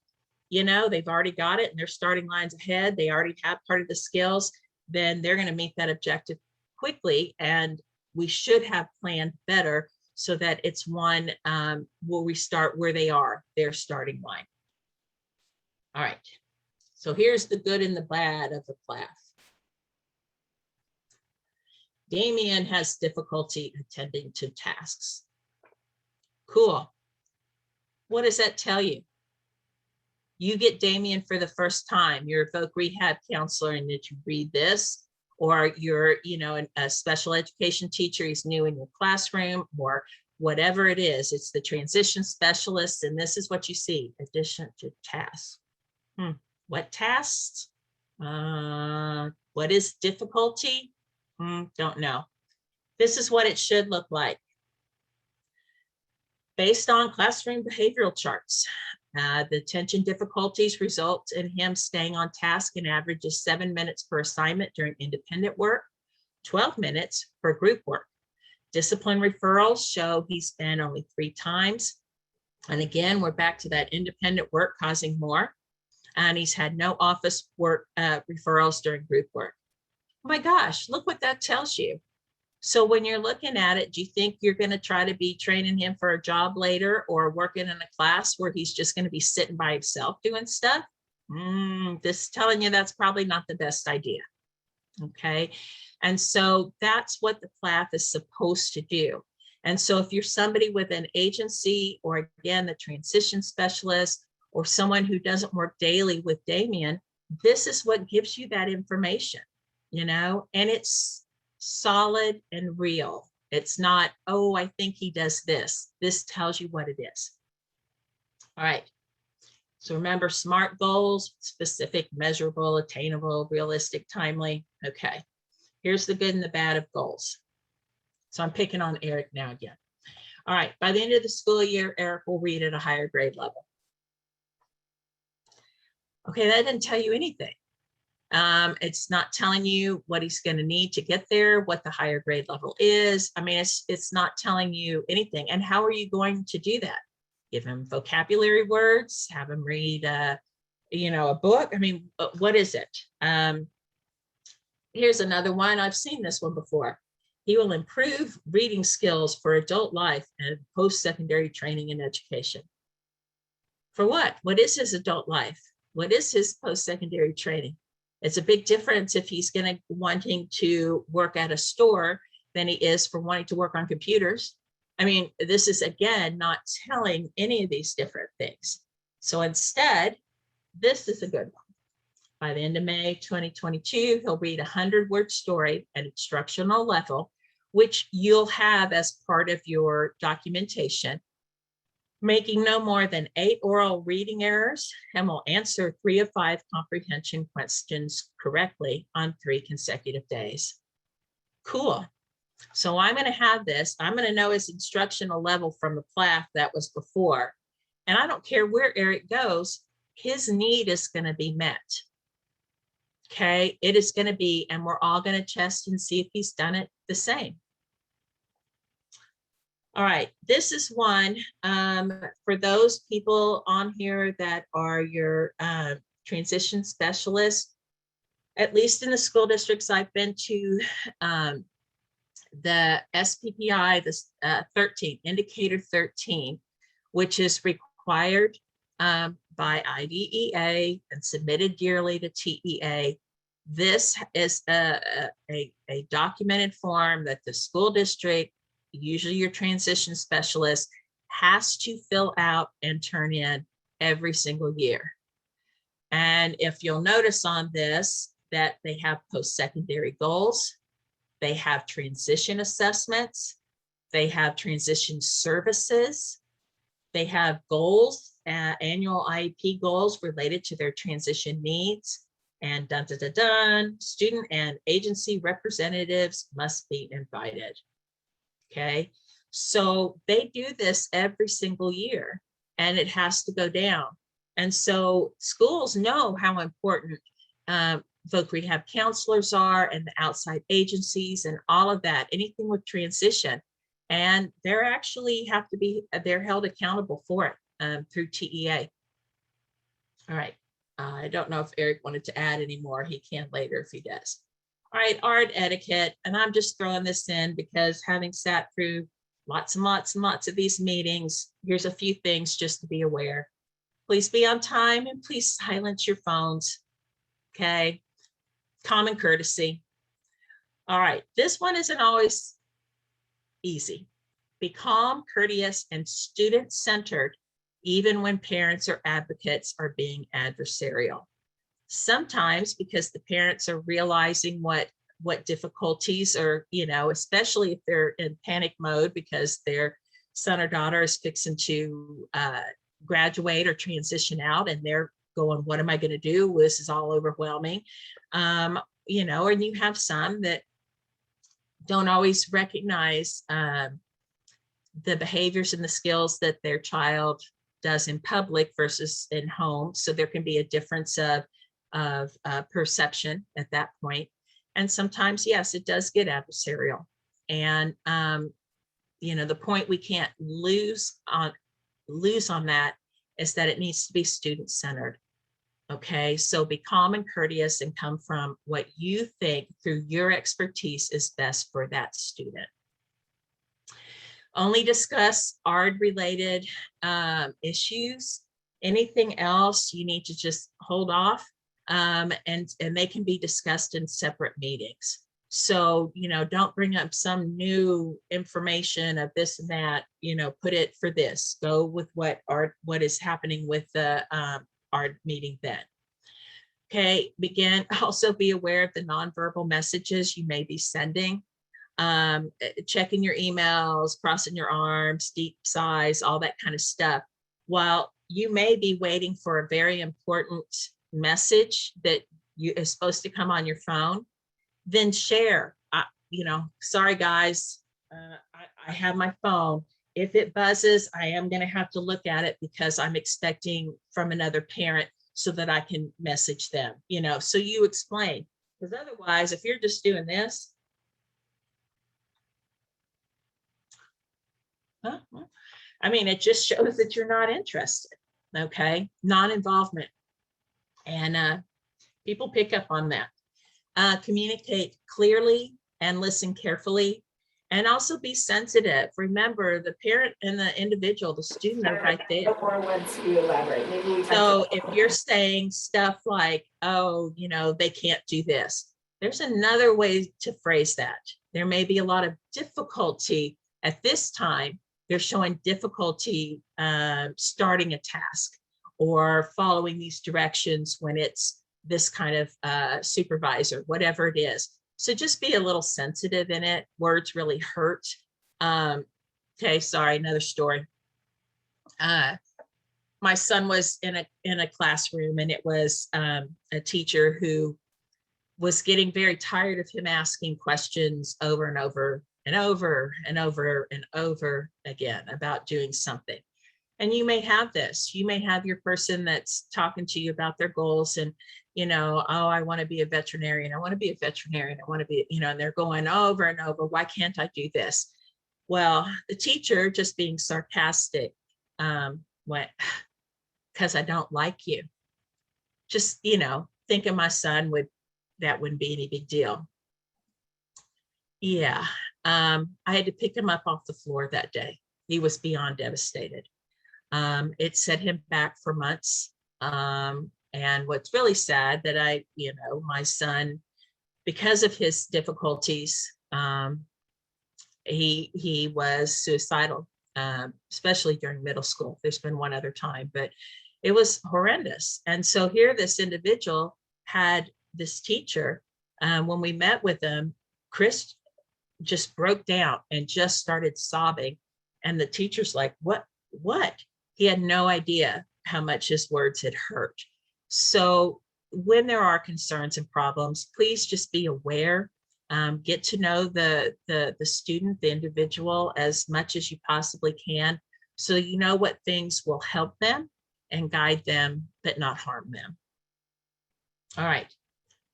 they've already got it and their starting line's ahead, they already have part of the skills, then they're going to meet that objective quickly. And we should have planned better so that it's one where we start where they are, their starting line. All right, so here's the good and the bad of the class. Damien has difficulty attending to tasks. Cool. What does that tell you? You get Damien for the first time, you're a voc rehab counselor, and did you read this? Or you're, a special education teacher, he's new in your classroom, or whatever it is, it's the transition specialist, and this is what you see, addition to tasks. What tasks? What is difficulty? Don't know. This is what it should look like. Based on classroom behavioral charts, the attention difficulties result in him staying on task an average of 7 minutes per assignment during independent work, 12 minutes for group work. Discipline referrals show he's been only 3 times. And again, we're back to that independent work causing more. And he's had no office work referrals during group work. Oh my gosh, look what that tells you. So when you're looking at it, do you think you're going to try to be training him for a job later, or working in a class where he's just going to be sitting by himself doing stuff? This is telling you that's probably not the best idea. Okay. And so that's what the PLAF is supposed to do. And so if you're somebody with an agency, or again, the transition specialist, or someone who doesn't work daily with Damien, this is what gives you that information, and it's solid and real. It's not, oh, I think he does this. This tells you what it is. All right. So remember, SMART goals: specific, measurable, attainable, realistic, timely. Okay. Here's the good and the bad of goals. So I'm picking on Eric now again. All right. By the end of the school year, Eric will read at a higher grade level. Okay, that didn't tell you anything. It's not telling you what he's going to need to get there, what the higher grade level is. I mean, it's not telling you anything. And how are you going to do that? Give him vocabulary words, have him read, a book. I mean, what is it? Here's another one. I've seen this one before. He will improve reading skills for adult life and post-secondary training and education. For what? What is his adult life? What is his post-secondary training? It's a big difference if he's going to wanting to work at a store than he is for wanting to work on computers. I mean, this is, again, not telling any of these different things. So instead, this is a good one. By the end of May 2022, he'll read a 100-word story at instructional level, which you'll have as part of your documentation, making no more than 8 oral reading errors, and will answer 3 of 5 comprehension questions correctly on 3 consecutive days. Cool. So I'm going to have this. I'm going to know his instructional level from the PLAF that was before. And I don't care where Eric goes, his need is going to be met. Okay, it is going to be, and we're all going to test and see if he's done it the same. All right, this is one for those people on here that are your transition specialists. At least in the school districts I've been to, the SPPI, this 13, indicator 13, which is required by IDEA and submitted yearly to TEA. This is a documented form that the school district, usually your transition specialist, has to fill out and turn in every single year. And if you'll notice on this, that they have post-secondary goals, they have transition assessments, they have transition services, they have goals, annual IEP goals related to their transition needs, and dun, dun, dun, dun, student and agency representatives must be invited. Okay, so they do this every single year and it has to go down. And so schools know how important voc rehab counselors are and the outside agencies and all of that, anything with transition. And they're actually have to be, they're held accountable for it through TEA. All right, I don't know if Eric wanted to add any more. He can later if he does. All right, art etiquette, and I'm just throwing this in because having sat through lots and lots and lots of these meetings, here's a few things just to be aware. Please be on time and please silence your phones, okay? Common courtesy. All right, this one isn't always easy. Be calm, courteous, and student-centered, even when parents or advocates are being adversarial. Sometimes because the parents are realizing what difficulties are, you know, especially if they're in panic mode because their son or daughter is fixing to graduate or transition out and they're going, what am I going to do? This is all overwhelming. You know, and you have some that don't always recognize the behaviors and the skills that their child does in public versus in home. So there can be a difference of perception at that point. And sometimes, yes, it does get adversarial. And, you know, the point we can't lose on that is that it needs to be student-centered. Okay, so be calm and courteous and come from what you think through your expertise is best for that student. Only discuss ARD-related issues. Anything else you need to just hold off, and they can be discussed in separate meetings. So, you know, don't bring up some new information of this and that, you know, put it for this, go with what is happening with the ARD meeting then. Okay, also be aware of the nonverbal messages you may be sending. Checking your emails, crossing your arms, deep sighs, all that kind of stuff. While you may be waiting for a very important message that is supposed to come on your phone, then share. You know, sorry guys, I have my phone. If it buzzes, I am going to have to look at it because I'm expecting from another parent so that I can message them, you know, so you explain. Because otherwise, if you're just doing this, I mean, it just shows that you're not interested, okay? Non-involvement. And people pick up on that. Communicate clearly and listen carefully. And also be sensitive. Remember, the parent and the individual, the student are right there. So if you're saying stuff like, oh, you know, they can't do this, there's another way to phrase that. There may be a lot of difficulty at this time. They're showing difficulty starting a task or following these directions when it's this kind of supervisor, whatever it is. So just be a little sensitive in it. Words really hurt. Okay, sorry, another story. My son was in a classroom, and it was a teacher who was getting very tired of him asking questions over and over and over and over and over again about doing something. And you may have this, you may have your person that's talking to you about their goals and, you know, oh, I want to be a veterinarian. I want to be a veterinarian. I want to be, you know, and they're going over and over, why can't I do this? Well, the teacher, just being sarcastic, went, because I don't like you. Just, you know, thinking my son that wouldn't be any big deal. Yeah, I had to pick him up off the floor that day. He was beyond devastated. It set him back for months. And what's really sad that you know, my son, because of his difficulties, he was suicidal, especially during middle school. There's been one other time, but it was horrendous. And so here this individual had this teacher, when we met with him, Chris just broke down and just started sobbing. And the teacher's like, what? He had no idea how much his words had hurt. So when there are concerns and problems, please just be aware. Get to know the student, the individual, as much as you possibly can, so you know what things will help them and guide them, but not harm them. All right,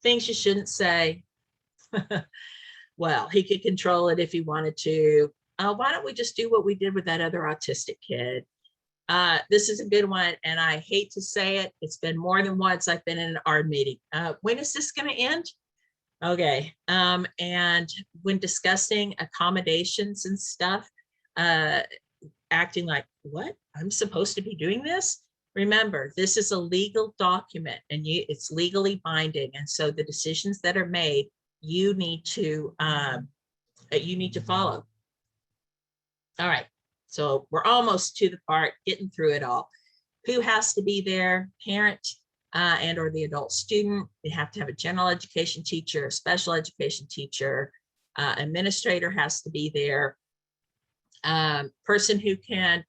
things you shouldn't say. Well, he could control it if he wanted to. Why don't we just do what we did with that other autistic kid? This is a good one, and I hate to say it. It's been more than once I've been in an ARD meeting. When is this going to end? Okay. And when discussing accommodations and stuff, acting like, what? I'm supposed to be doing this? Remember, this is a legal document and it's legally binding. And so the decisions that are made, you need to follow. All right. So we're almost to the part, getting through it all. Who has to be there? Parent and or the adult student. They have to have a general education teacher, a special education teacher, administrator has to be there. Person who can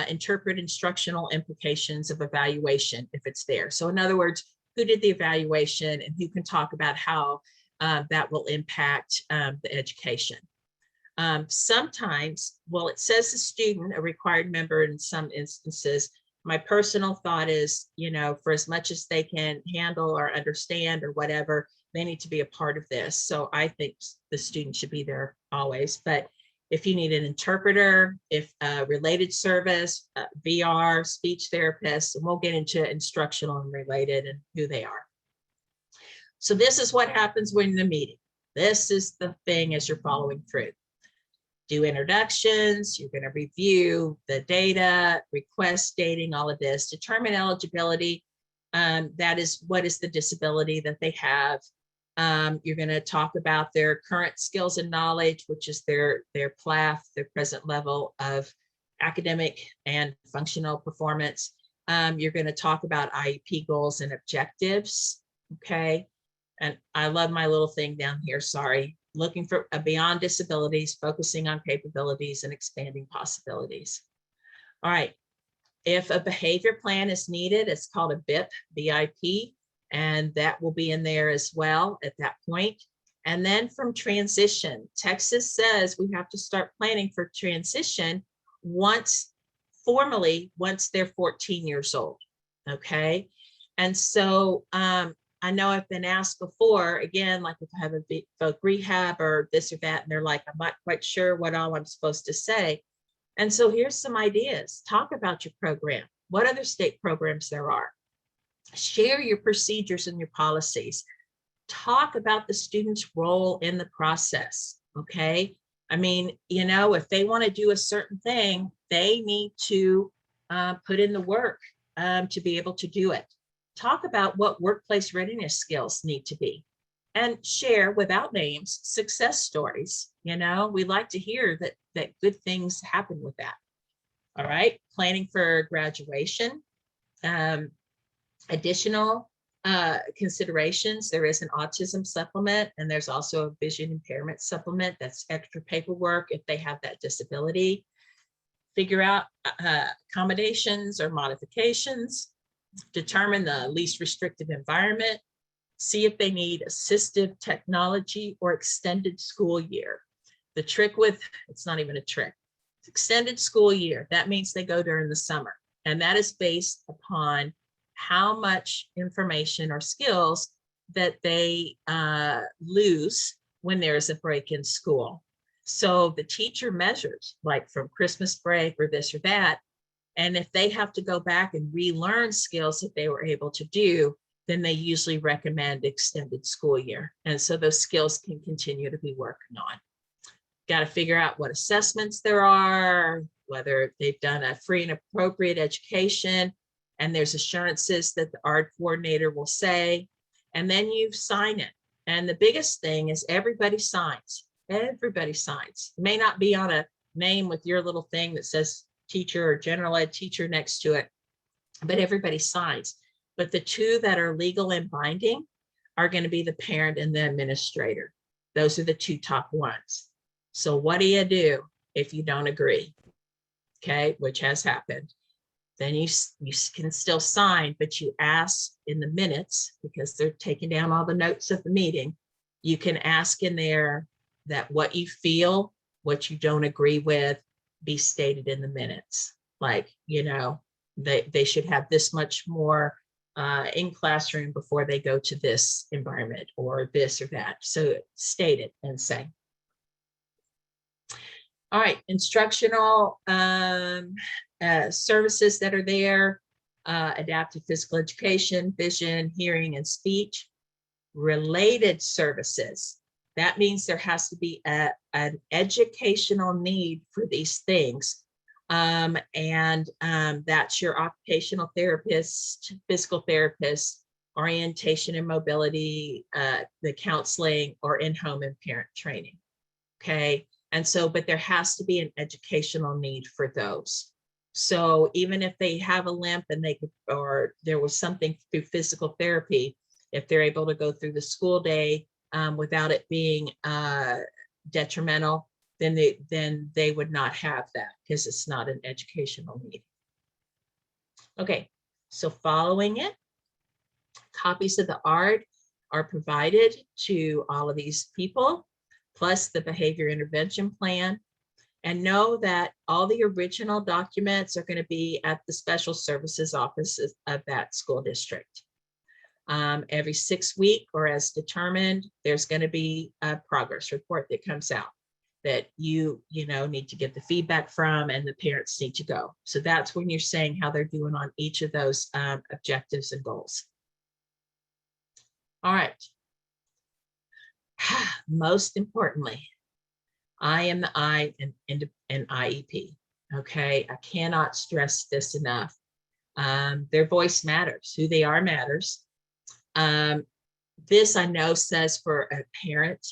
interpret instructional implications of evaluation if it's there. So in other words, who did the evaluation and who can talk about how that will impact the education. Sometimes, well, it says the student, a required member in some instances. My personal thought is, you know, for as much as they can handle or understand or whatever, they need to be a part of this. So I think the student should be there always. But if you need an interpreter, if related service, VR, speech therapist, and we'll get into instructional and related and who they are. So this is what happens when the meeting. This is the thing as you're following through. Do introductions, you're going to review the data, request dating, all of this, determine eligibility. That is, what is the disability that they have? You're going to talk about their current skills and knowledge, which is their PLAF, their present level of academic and functional performance. You're going to talk about IEP goals and objectives, okay? And I love my little thing down here, sorry. Looking for beyond disabilities, focusing on capabilities and expanding possibilities. All right, if a behavior plan is needed, it's called a BIP, BIP, and that will be in there as well at that point. And then from transition, Texas says we have to start planning for transition formally once they're 14 years old, okay? And so I know I've been asked before, again, like if I have a voc rehab or this or that, and they're like, I'm not quite sure what all I'm supposed to say. And so here's some ideas. Talk about your program, what other state programs there are. Share your procedures and your policies. Talk about the student's role in the process, okay? I mean, you know, if they want to do a certain thing, they need to put in the work to be able to do it. Talk about what workplace readiness skills need to be and share, without names, success stories. You know, we like to hear that good things happen with that. All right, planning for graduation. Additional considerations, there is an autism supplement and there's also a vision impairment supplement. That's extra paperwork if they have that disability. Figure out accommodations or modifications. Determine the least restrictive environment, see if they need assistive technology or extended school year. The trick with, it's not even a trick, it's extended school year. That means they go during the summer. And that is based upon how much information or skills that they lose when there is a break in school. So the teacher measures, like from Christmas break or this or that. And if they have to go back and relearn skills that they were able to do, then they usually recommend extended school year. And so those skills can continue to be working on. Got to figure out what assessments there are, whether they've done a free and appropriate education, and there's assurances that the art coordinator will say, and then you sign it. And the biggest thing is everybody signs. Everybody signs. It may not be on a name with your little thing that says teacher or general ed teacher next to it, but everybody signs. But the two that are legal and binding are going to be the parent and the administrator. Those are the two top ones. So what do you do if you don't agree? Okay, which has happened. Then you can still sign, but you ask in the minutes, because they're taking down all the notes of the meeting. You can ask in there that what you feel, what you don't agree with, be stated in the minutes. Like, you know, they should have this much more in classroom before they go to this environment or this or that. So state it and say. All right, instructional services that are there, adaptive physical education, vision, hearing, and speech. Related services, that means there has to be an educational need for these things. That's your occupational therapist, physical therapist, orientation and mobility, the counseling, or in-home and parent training, okay? And so, but there has to be an educational need for those. So even if they have a limp and they could, or there was something through physical therapy, if they're able to go through the school day without it being detrimental, then they would not have that because it's not an educational need. Okay, so following it, copies of the ARD are provided to all of these people, plus the behavior intervention plan. And know that all the original documents are going to be at the special services offices of that school district. Every 6 weeks or as determined, there's going to be a progress report that comes out that you need to get the feedback from, and the parents need to go. So that's when you're saying how they're doing on each of those objectives and goals. All right. Most importantly, I am the I in IEP. Okay, I cannot stress this enough. Their voice matters. Who they are matters. This I know says for a parent,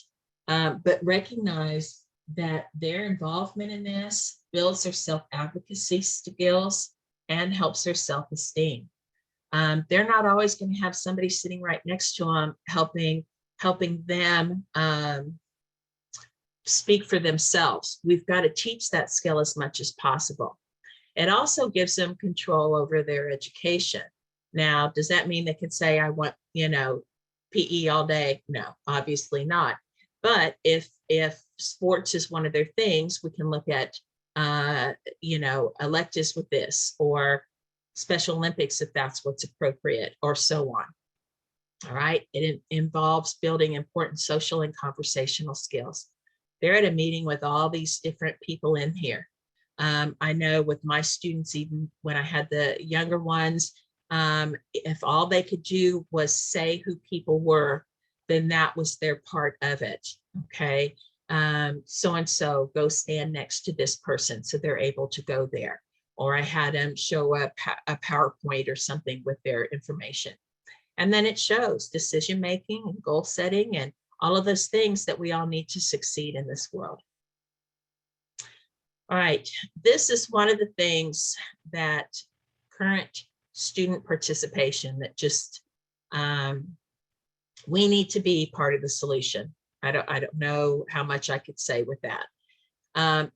but recognize that their involvement in this builds their self-advocacy skills and helps their self-esteem. They're not always going to have somebody sitting right next to them helping them speak for themselves. We've got to teach that skill as much as possible. It also gives them control over their education. Now, does that mean they can say, I want, PE all day? No, obviously not. But if sports is one of their things, we can look at, electives with this, or Special Olympics if that's what's appropriate, or so on. All right, it involves building important social and conversational skills. They're at a meeting with all these different people in here. I know with my students, even when I had the younger ones, if all they could do was say who people were, then that was their part of it. Okay, so-and-so, go stand next to this person, so they're able to go there. Or I had them show a PowerPoint or something with their information. And then it shows decision-making and goal setting and all of those things that we all need to succeed in this world. All right, this is one of the things that current student participation that just, we need to be part of the solution. I don't know how much I could say with that.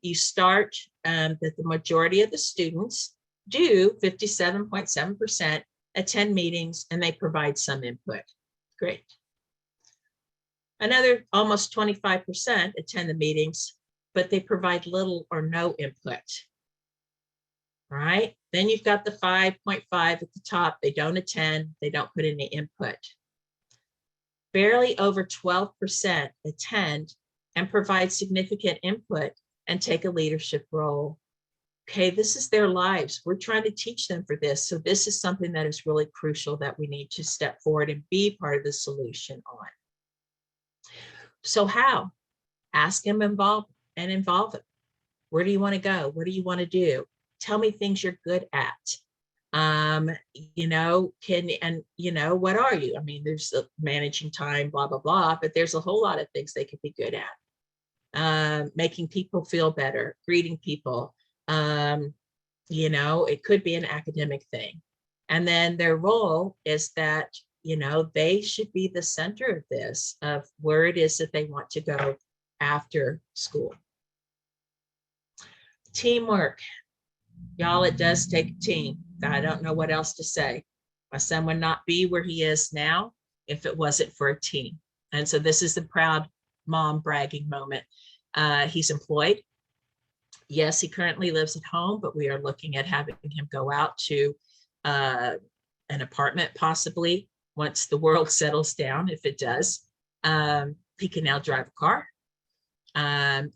You start that the majority of the students do, 57.7%, attend meetings and they provide some input. Great. Another almost 25% attend the meetings but they provide little or no input. Right? Then you've got the 5.5 at the top. They don't attend, they don't put any input. Barely over 12% attend and provide significant input and take a leadership role. Okay, this is their lives. We're trying to teach them for this. So this is something that is really crucial that we need to step forward and be part of the solution on. So how? Ask them involve them. Where do you want to go? What do you want to do? Tell me things you're good at. You know, what are you? I mean, there's managing time, blah, blah, blah, but there's a whole lot of things they could be good at. Making people feel better, greeting people. You know, it could be an academic thing. And then their role is that, you know, they should be the center of this, of where it is that they want to go after school. Teamwork. Y'all, it does take a team. I don't know what else to say. My son would not be where he is now if it wasn't for a team. And so this is the proud mom bragging moment. He's employed. Yes, he currently lives at home, but we are looking at having him go out to an apartment possibly once the world settles down. If it does, he can now drive a car. And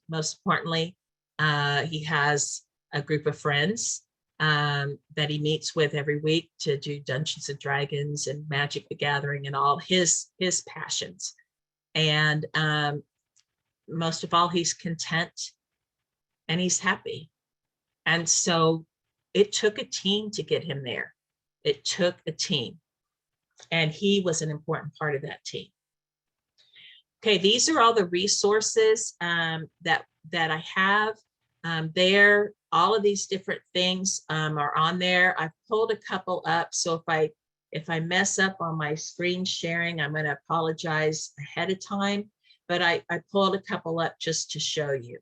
most importantly, he has a group of friends that he meets with every week to do Dungeons and Dragons and Magic the Gathering and all his passions. And most of all, he's content and he's happy. And so it took a team to get him there. It took a team, and he was an important part of that team. Okay, these are all the resources that I have there. All of these different things are on there. I've pulled a couple up, so if I mess up on my screen sharing, I'm going to apologize ahead of time. But I pulled a couple up just to show you.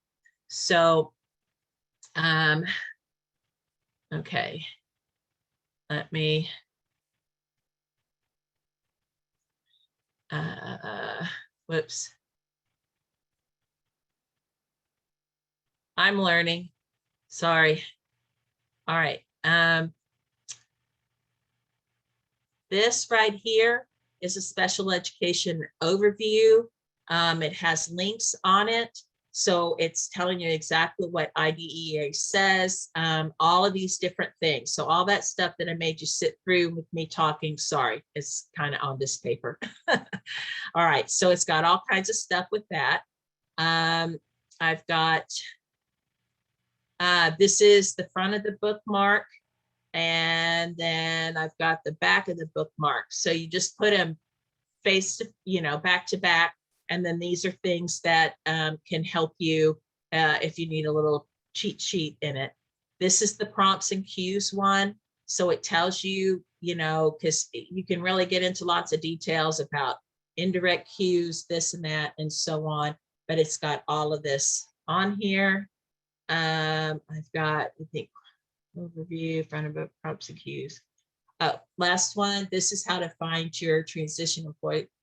So, okay, let me. Whoops. I'm learning. Sorry. All right. This right here is a special education overview. It has links on it. So it's telling you exactly what IDEA says, all of these different things. So all that stuff that I made you sit through with me talking, sorry, it's kind of on this paper. All right, so it's got all kinds of stuff with that. I've got, this is the front of the bookmark, and then I've got the back of the bookmark. So you just put them back to back. And then these are things that can help you if you need a little cheat sheet in it. This is the prompts and cues one. So it tells you, because you can really get into lots of details about indirect cues, this and that, and so on. But it's got all of this on here. I've got, I think, overview, front of book, prompts and cues. Last one, this is how to find your transition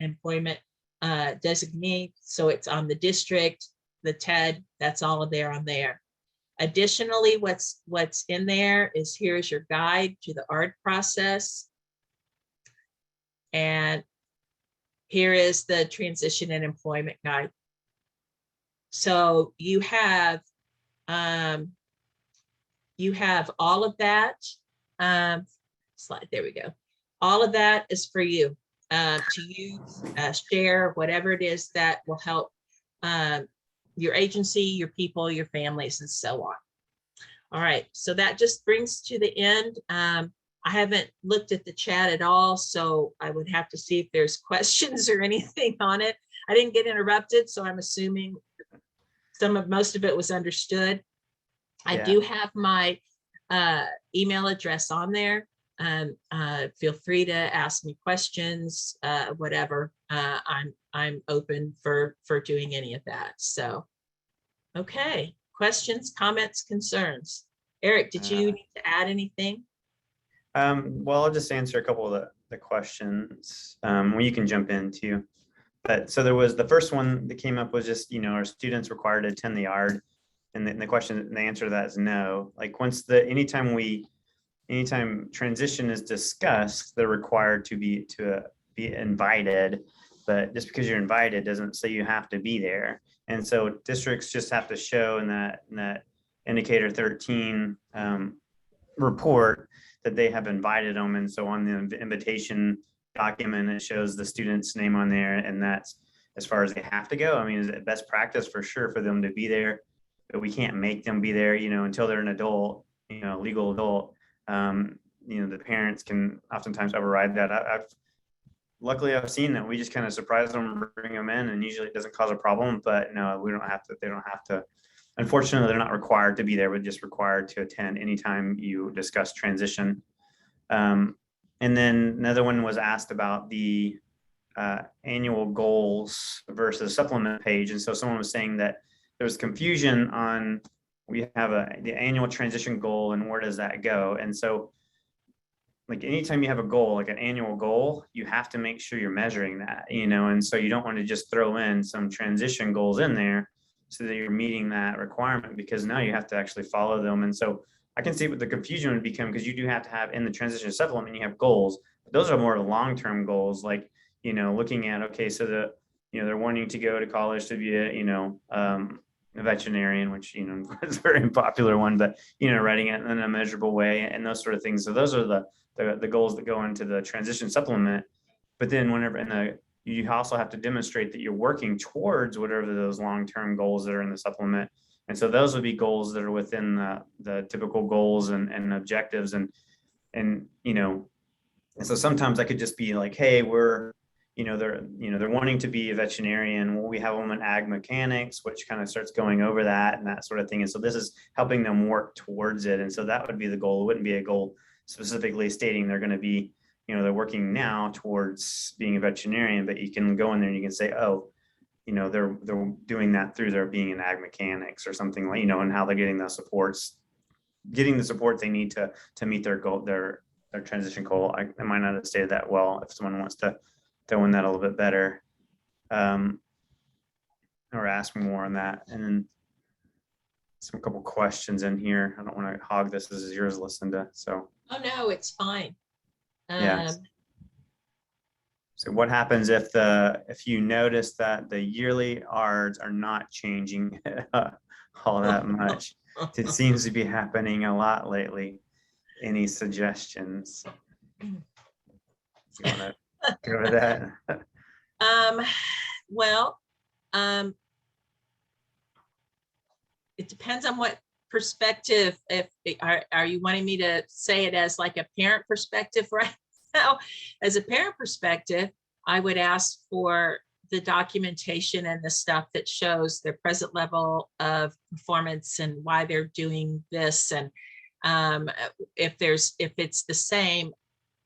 employment designee. So it's on the district, the TED, that's all of there on there. Additionally, what's in there is here's your guide to the ARD process. And here is the transition and employment guide. So you have all of that. Slide, there we go. All of that is for you. To use, share, whatever it is that will help your agency, your people, your families, and so on. All right, so that just brings to the end. I haven't looked at the chat at all, so I would have to see if there's questions or anything on it. I didn't get interrupted, so I'm assuming most of it was understood. Yeah. I do have my email address on there. Feel free to ask me questions, whatever. I'm open for doing any of that. So, okay, questions, comments, concerns. Eric, did you need to add anything? Well, I'll just answer a couple of the questions. Well, you can jump in too. But so there was, the first one that came up was just, are students required to attend the yard? And the question, the answer to that is no. Like anytime transition is discussed, they're required to be invited. But just because you're invited doesn't say you have to be there. And so districts just have to show in that indicator 13 report that they have invited them. And so on the invitation document, it shows the student's name on there, and that's as far as they have to go. I mean, is it best practice for sure for them to be there, but we can't make them be there, until they're an adult, legal adult. The parents can oftentimes override that. Luckily I've seen that we just kind of surprise them, bring them in, and usually it doesn't cause a problem. But no, they don't have to. Unfortunately, they're not required to be there, but just required to attend anytime you discuss transition. And then another one was asked about the annual goals versus supplement page. And so someone was saying that there was confusion on, we have the annual transition goal and where does that go? And so like anytime you have a goal, like an annual goal, you have to make sure you're measuring that, and so you don't want to just throw in some transition goals in there so that you're meeting that requirement, because now you have to actually follow them. And so I can see what the confusion would become, because you do have to have in the transition supplement, you have goals, but those are more long-term goals, like, looking at, okay, so they're wanting to go to college to be a veterinarian, which, is a very popular one, but, writing it in a measurable way and those sort of things. So those are the goals that go into the transition supplement. But then whenever you also have to demonstrate that you're working towards whatever those long-term goals that are in the supplement. And so those would be goals that are within the typical goals and objectives. And so sometimes I could just be like, hey, they're wanting to be a veterinarian. Well, we have them in ag mechanics, which kind of starts going over that and that sort of thing. And so this is helping them work towards it. And so that would be the goal. It wouldn't be a goal specifically stating they're going to be, they're working now towards being a veterinarian, but you can go in there and you can say, oh, they're doing that through their being in ag mechanics or something like, and how they're getting the support they need to meet their goal, their transition goal. I might not have stated that well. If someone wants to throw in that a little bit better, or ask more on that. And then some couple questions in here. I don't want to hog this. This is yours, Lucinda. So. Oh no, it's fine. Yeah. So what happens if you notice that the yearly ARDs are not changing all that much? It seems to be happening a lot lately. Any suggestions? You want to go over that? Well, it depends on what perspective. If are you wanting me to say it as like a parent perspective right now? As a parent perspective, I would ask for the documentation and the stuff that shows their present level of performance and why they're doing this. And if it's the same,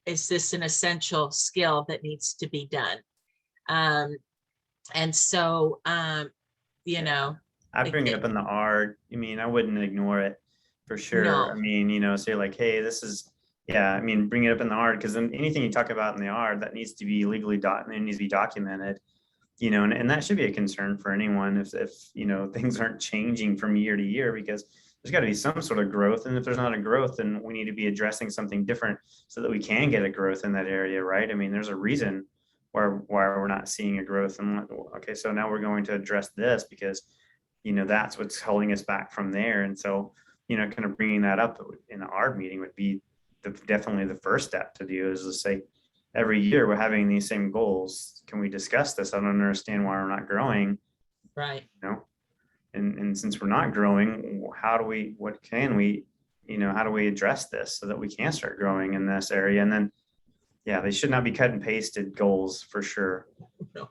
is this an essential skill that needs to be done? And so, I bring it up in the ARD. I wouldn't ignore it for sure. No. Say like, hey, this is, bring it up in the ARD, because then anything you talk about in the ARD that needs to be legally needs to be documented, and that should be a concern for anyone if things aren't changing from year to year, because there's got to be some sort of growth. And if there's not a growth, then we need to be addressing something different so that we can get a growth in that area, right? There's a reason why we're not seeing a growth. And okay, so now we're going to address this because, that's what's holding us back from there. And so, kind of bringing that up in the ARD meeting would be definitely the first step to do, is to say, every year we're having these same goals. Can we discuss this? I don't understand why we're not growing. Right. And since we're not growing, how do we address this so that we can start growing in this area? And then, they should not be cut and pasted goals for sure. No.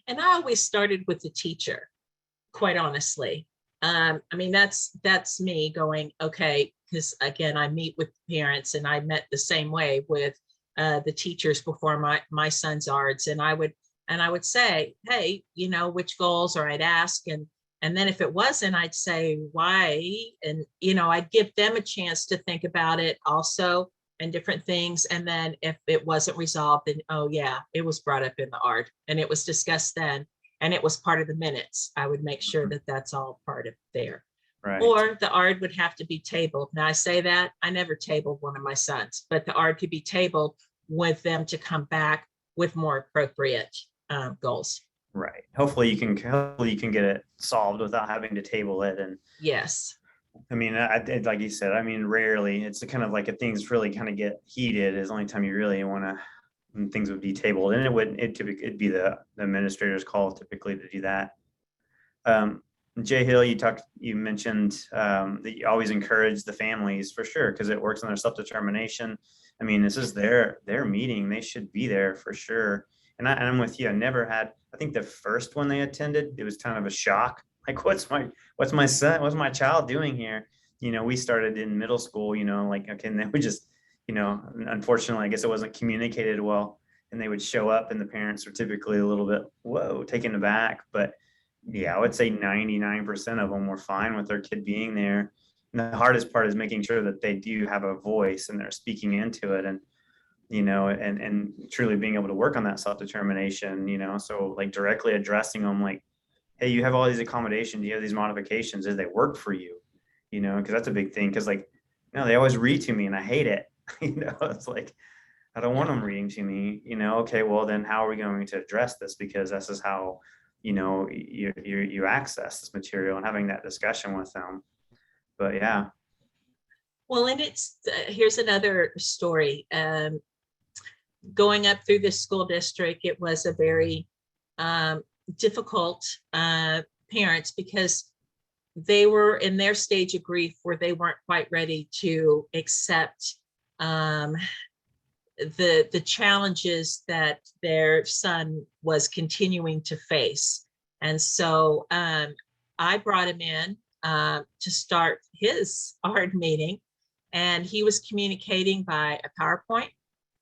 And I always started with the teacher, quite honestly. That's me going, okay, because again, I meet with parents, and I met the same way with the teachers before my son's ARDs. And I would say, hey, which goals, or I'd ask, and then if it wasn't, I'd say why, and I'd give them a chance to think about it also, and different things. And then if it wasn't resolved, then, oh yeah, it was brought up in the ARD and it was discussed then, and it was part of the minutes. I would make sure that that's all part of there. Right. Or the ARD would have to be tabled. Now I say that, I never tabled one of my sons, but the ARD could be tabled with them to come back with more appropriate goals. Right. Hopefully you can get it solved without having to table it. And Yes. I mean, like you said, I mean, rarely it's kind of like if things really kind of get heated is the only time you really want to, when things would be tabled, and it'd be the administrator's call typically to do that. Jay Hill, you mentioned that you always encourage the families for sure, because it works on their self-determination. I mean, this is their meeting. They should be there for sure. And I'm with you. I think the first one they attended, it was kind of a shock. Like, what's my child doing here? You know, we started in middle school, you know, like, okay, and then we just, you know, unfortunately, I guess it wasn't communicated well, and they would show up and the parents were typically a little bit, whoa, taken aback. But yeah, I would say 99% of them were fine with their kid being there. And the hardest part is making sure that they do have a voice and they're speaking into it, and, you know, and truly being able to work on that self-determination, you know, so like directly addressing them, like, hey, you have all these accommodations, you have these modifications, does they work for you? You know, because that's a big thing. Because like, no, they always read to me and I hate it. You know, it's like, I don't want them reading to me, you know. Okay, well then how are we going to address this? Because this is how, you know, you access this material, and having that discussion with them. But yeah. Well, and here's another story. Going up through this school district, it was a very difficult parents, because they were in their stage of grief where they weren't quite ready to accept the challenges that their son was continuing to face. And so I brought him in to start his ARD meeting, and he was communicating by a PowerPoint,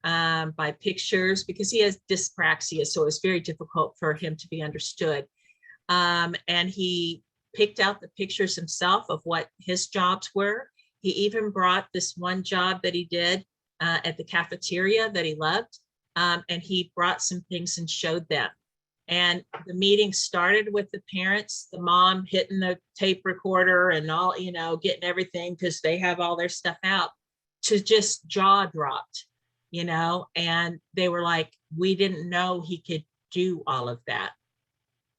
by pictures, because he has dyspraxia, so it's very difficult for him to be understood. And he picked out the pictures himself of what his jobs were. He even brought this one job that he did at the cafeteria that he loved, and he brought some things and showed them. And the meeting started with the parents, the mom hitting the tape recorder and all, you know, getting everything because they have all their stuff out, to just jaw dropped, you know, and they were like, we didn't know he could do all of that.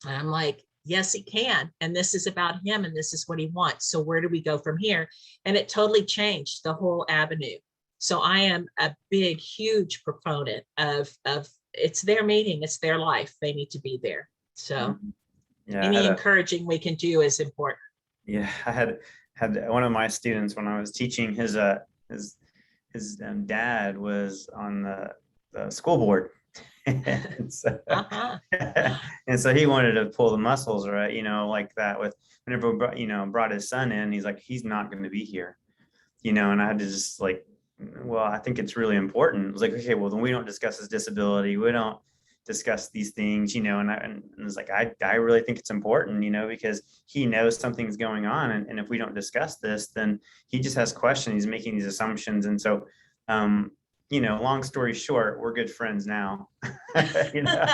And I'm like, yes, he can. And this is about him, and this is what he wants. So where do we go from here? And it totally changed the whole avenue. So I am a big, huge proponent of it's their meeting, it's their life. They need to be there. So yeah, any encouraging we can do is important. Yeah, I had one of my students when I was teaching, his dad was on the school board. And so, and so he wanted to pull the muscles, right? You know, like that with whenever we brought his son in, he's like, he's not going to be here, you know, and I had to just like, well, I think it's really important. It was like, okay, well, then we don't discuss his disability. We don't discuss these things, you know, and it's like, I really think it's important, you know, because he knows something's going on. And if we don't discuss this, then he just has questions. He's making these assumptions. And so, you know, long story short, we're good friends now. You know,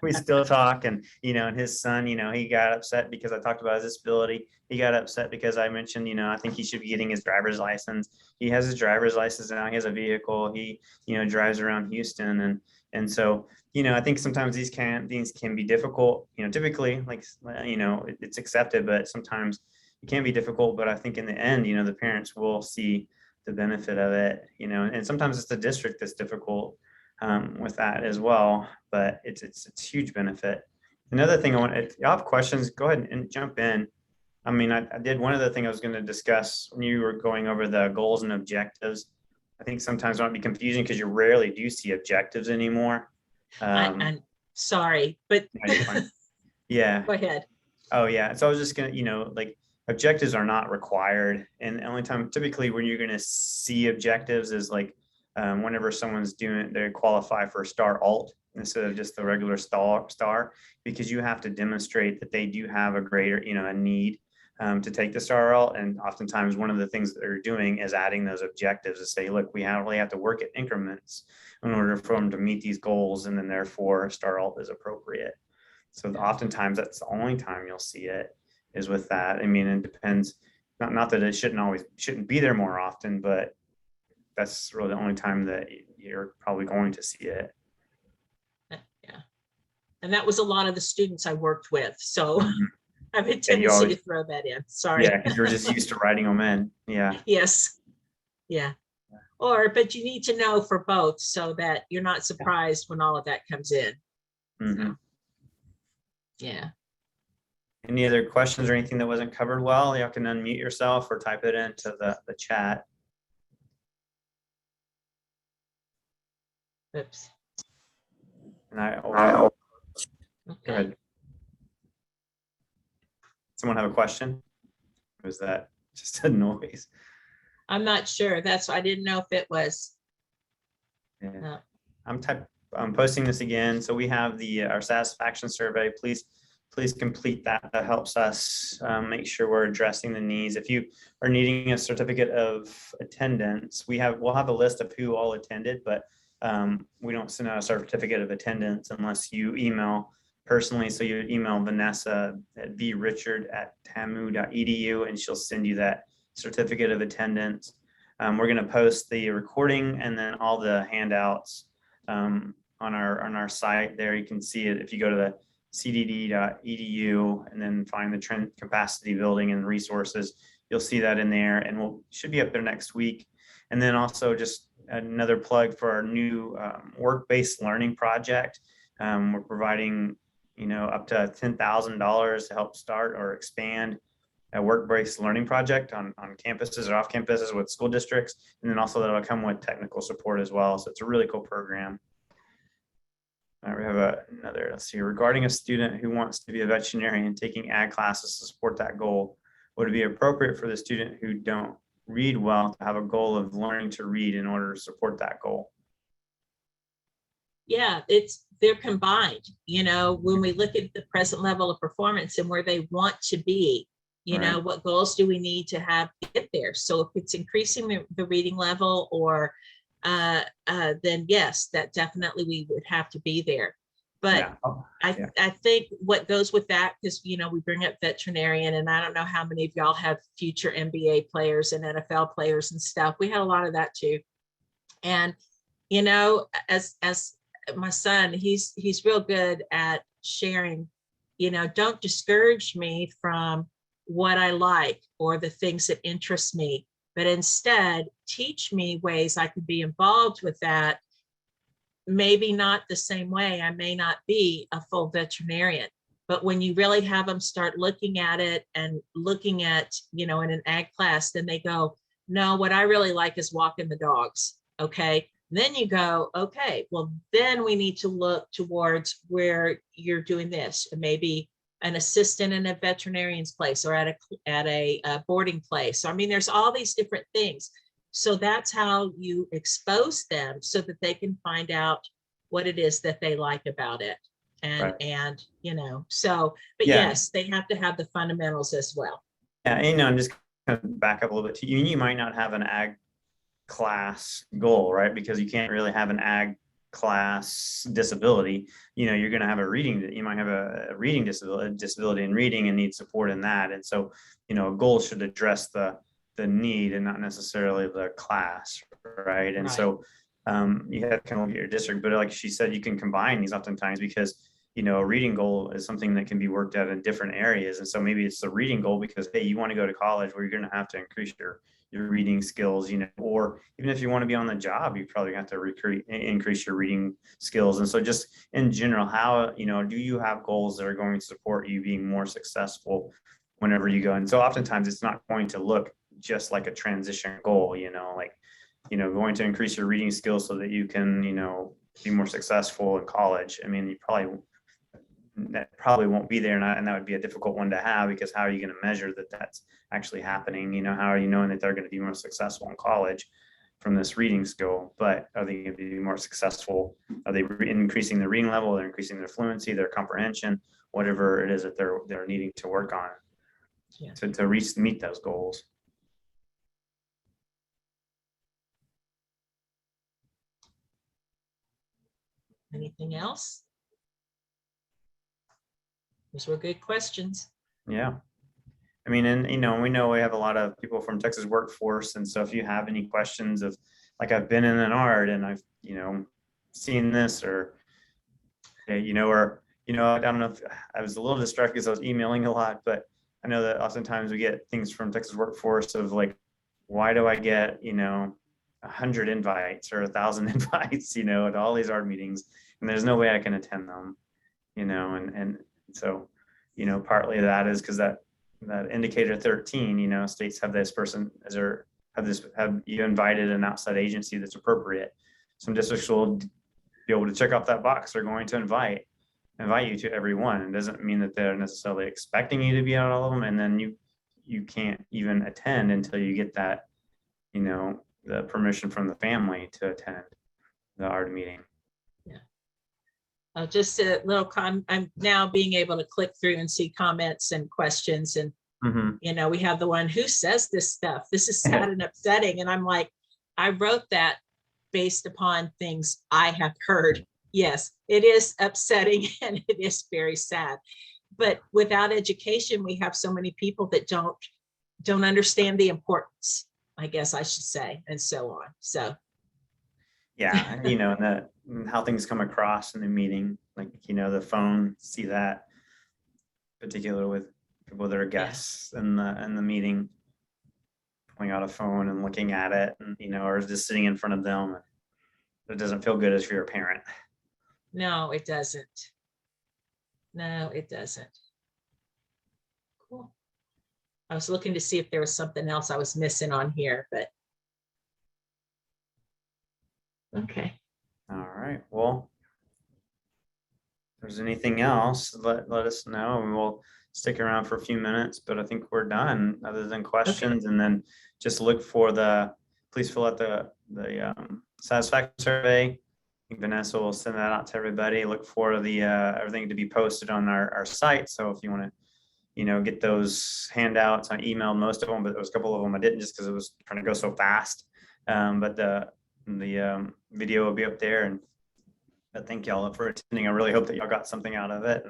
we still talk, and, you know, and his son, you know, he got upset because I talked about his disability. He got upset because I mentioned, you know, I think he should be getting his driver's license. He has his driver's license now. He has a vehicle. He, you know, drives around Houston. And so, you know, I think sometimes these can be difficult, you know, typically, like, you know, it's accepted, but sometimes it can be difficult. But I think in the end, you know, the parents will see the benefit of it, you know, and sometimes it's the district that's difficult with that as well, but it's huge benefit. Another thing if you have questions, go ahead and jump in. I mean, I did one other thing I was going to discuss when you were going over the goals and objectives. I think sometimes it might be confusing because you rarely do see objectives anymore. I'm sorry, but yeah. Go ahead. Oh yeah. So I was just gonna, you know, like, objectives are not required, and the only time typically when you're going to see objectives is like whenever someone's they qualify for star alt instead of just the regular star, because you have to demonstrate that they do have a greater, you know, a need to take the StarRL. And oftentimes one of the things that they're doing is adding those objectives to say, look, we really have to work at increments in order for them to meet these goals. And then therefore StarRL is appropriate. So oftentimes that's the only time you'll see it is with that. I mean, it depends, not that it shouldn't be there more often, but that's really the only time that you're probably going to see it. Yeah. And that was a lot of the students I worked with. So I have a And tendency to throw that in. Sorry. Yeah, because you're just used to writing them in. Yeah. Yes. Yeah. But you need to know for both so that you're not surprised when all of that comes in. So, yeah. Any other questions or anything that wasn't covered well? You can unmute yourself or type it into the chat. Oops. And Okay. Go ahead. Someone have a question? Or was that just a noise? I'm not sure. I didn't know if it was. Yeah. I'm posting this again. So we have our satisfaction survey. Please complete that. That helps us make sure we're addressing the needs. If you are needing a certificate of attendance, we'll have a list of who all attended, but we don't send out a certificate of attendance unless you email personally. So you email Vanessa at vrichard@tamu.edu and she'll send you that certificate of attendance. We're going to post the recording and then all the handouts on our site there. You can see it if you go to the cdd.edu and then find the Trent Capacity Building and resources. You'll see that in there, and should be up there next week. And then also just another plug for our new work-based learning project. We're providing up to $10,000 to help start or expand a work-based learning project on campuses or off campuses with school districts. And then also that'll come with technical support as well. So it's a really cool program. All right, we have another, let's see, regarding a student who wants to be a veterinarian taking ag classes to support that goal, would it be appropriate for the student who don't read well to have a goal of learning to read in order to support that goal? Yeah, they're combined. When we look at the present level of performance and where they want to be, Right. what goals do we need to have to get there? So if it's increasing the reading level or then yes, that definitely we would have to be there. But yeah. I think what goes with that, because we bring up veterinarian, and I don't know how many of y'all have future NBA players and NFL players and stuff. We had a lot of that too. And as my son, he's real good at sharing, don't discourage me from what I like or the things that interest me, but instead teach me ways I could be involved with that. Maybe not the same way. I may not be a full veterinarian, but when you really have them start looking at it and looking at, in an ag class, then they go, no, what I really like is walking the dogs. Okay. Then you go, okay, well, then we need to look towards where you're doing this, and maybe an assistant in a veterinarian's place or at a boarding place. So, I mean, there's all these different things. So that's how you expose them so that they can find out what it is that they like about it. And, right. But yes, they have to have the fundamentals as well. Yeah. I'm just going to back up a little bit to you. You might not have an ag class goal, right? Because you can't really have an ag class disability. You're going to have you might have a reading disability in reading and need support in that. And so, a goal should address the need and not necessarily the class, right? And so you have to kind of look at your district, but like she said, you can combine these oftentimes because a reading goal is something that can be worked out in different areas. And so maybe it's the reading goal because, hey, you want to go to college where you're going to have to increase your reading skills, or even if you want to be on the job, you probably have to increase your reading skills. And so just in general, how, do you have goals that are going to support you being more successful whenever you go? And so oftentimes it's not going to look just like a transition goal, going to increase your reading skills so that you can, be more successful in college. I mean, that probably won't be there, and that would be a difficult one to have, because how are you going to measure that that's actually happening? How are you knowing that they're going to be more successful in college from this reading skill? But are they going to be more successful? Are they increasing their reading level? They're increasing their fluency, their comprehension, whatever it is that they're needing to work on. Yeah. to meet those goals. Anything else? Those were good questions. Yeah. I mean, and we know we have a lot of people from Texas workforce. And so if you have any questions of, like, I've been in an art and I've, seen this, or, or, I don't know if I was a little distracted because I was emailing a lot, but I know that oftentimes we get things from Texas workforce of like, why do I get, 100 invites or 1,000 invites, at all these art meetings, and there's no way I can attend them, and so, partly that is because that indicator 13, states have this person as their, have you invited an outside agency that's appropriate. Some districts will be able to check off that box. They're going to invite you to everyone. It doesn't mean that they're necessarily expecting you to be on all of them, and then you can't even attend until you get that, the permission from the family to attend the art meeting. Just a little I'm now being able to click through and see comments and questions, and we have the one, who says this stuff? This is sad and upsetting. And I'm like, I wrote that based upon things I have heard. Yes, it is upsetting and it is very sad. But without education, we have so many people that don't understand the importance, I guess I should say, and so on. So yeah, and how things come across in the meeting, like, the phone, see that particular with people that are guests in the meeting, pulling out a phone and looking at it, and or just sitting in front of them. It doesn't feel good as if you're a parent. no, it doesn't. No, it doesn't. Cool. I was looking to see if there was something else I was missing on here, but okay. All right. Well, if there's anything else, let us know, and we'll stick around for a few minutes, but I think we're done other than questions. Okay. And then just look for please fill out the satisfaction survey. I think Vanessa will send that out to everybody. Look for the everything to be posted on our site. So if you want to, get those handouts, I emailed most of them, but there was a couple of them I didn't, just because it was trying to go so fast. But the video will be up there, and I thank y'all for attending. I really hope that y'all got something out of it.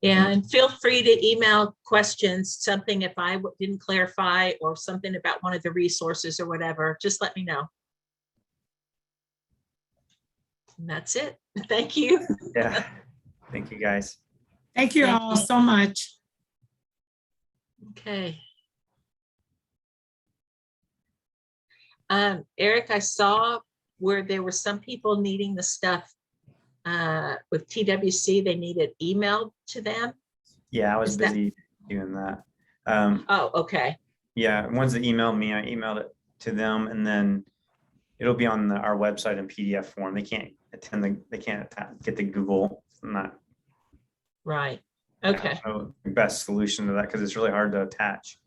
Yeah, and feel free to email questions, something if I didn't clarify, or something about one of the resources or whatever, just let me know. And that's it. Thank you. Yeah. Thank you, guys. Thank you all so much. Okay. Eric, I saw where there were some people needing the stuff with TWC, they needed emailed to them. Yeah, I was busy doing that. Oh, okay. Yeah, ones that emailed me, I emailed it to them, and then it'll be on our website in PDF form. They can't get the Google. Right. Okay. The best solution to that, because it's really hard to attach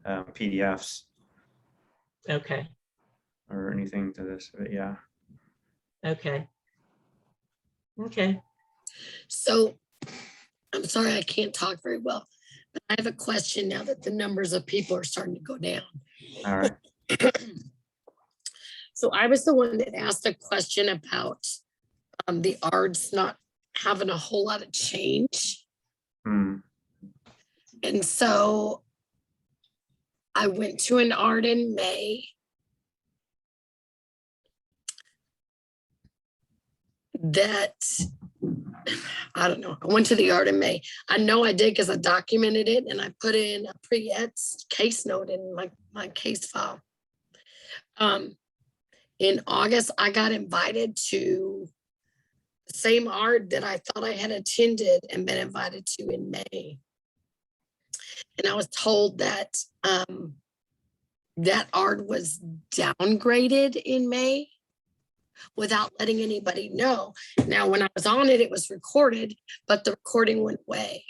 PDFs. Okay. Or anything to this, but yeah. Okay. Okay. So I'm sorry I can't talk very well, but I have a question now that the numbers of people are starting to go down. All right. So I was the one that asked a question about the ARDs not having a whole lot of change. And so I went to an ARD in May. That, I don't know, I went to the ARD in May. I know I did because I documented it, and I put in a pre-etched case note in my case file. In August, I got invited to the same ARD that I thought I had attended and been invited to in May. And I was told that that ARD was downgraded in May without letting anybody know. Now, when I was on it, it was recorded, but the recording went away.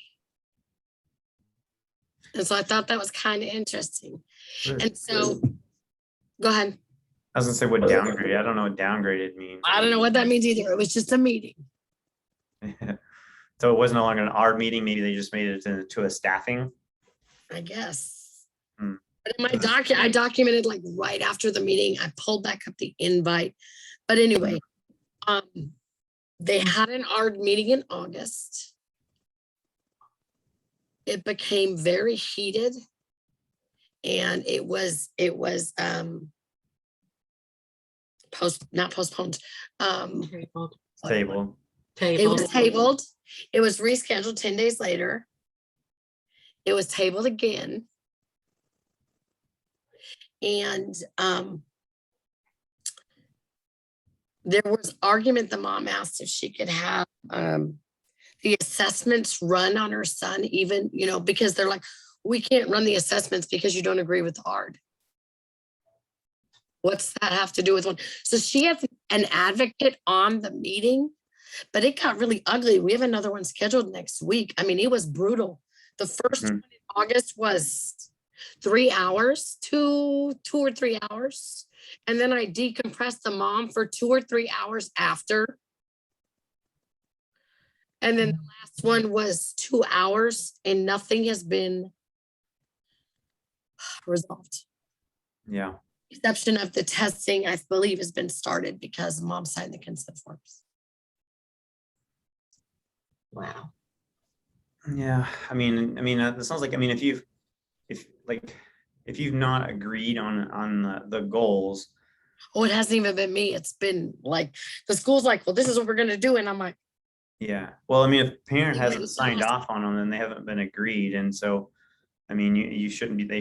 And so I thought that was kind of interesting. And so, go ahead. I was gonna say, what downgrade? I don't know what downgraded means. I don't know what that means either. It was just a meeting. So it was no longer an ARD meeting. Maybe they just made it into a staffing. I guess. Hmm. But in my I documented like right after the meeting, I pulled back up the invite. But anyway, they had an ARD meeting in August. It became very heated. And it was not postponed. Tabled. Table. It was tabled. It was rescheduled 10 days later. It was tabled again. And there was argument. The mom asked if she could have the assessments run on her son, even, you know, because they're like, we can't run the assessments because you don't agree with ARD. What's that have to do with one? So she has an advocate on the meeting, but it got really ugly. We have another one scheduled next week. I mean, it was brutal. The first one in August was 3 hours, two or 3 hours. And then I decompressed the mom for 2 or 3 hours after. And then the last one was 2 hours and nothing has been resolved. Yeah. Exception of the testing, I believe, has been started because mom signed the consent forms. Wow. Yeah. I mean, it sounds like, I mean, if you've not agreed on the goals. Oh, it hasn't even been me. It's been like, the school's like, well, this is what we're going to do. And I'm like, Yeah. Well, I mean, if a parent Yeah, hasn't it's signed awesome. off on them, then they haven't been agreed. And so, I mean, they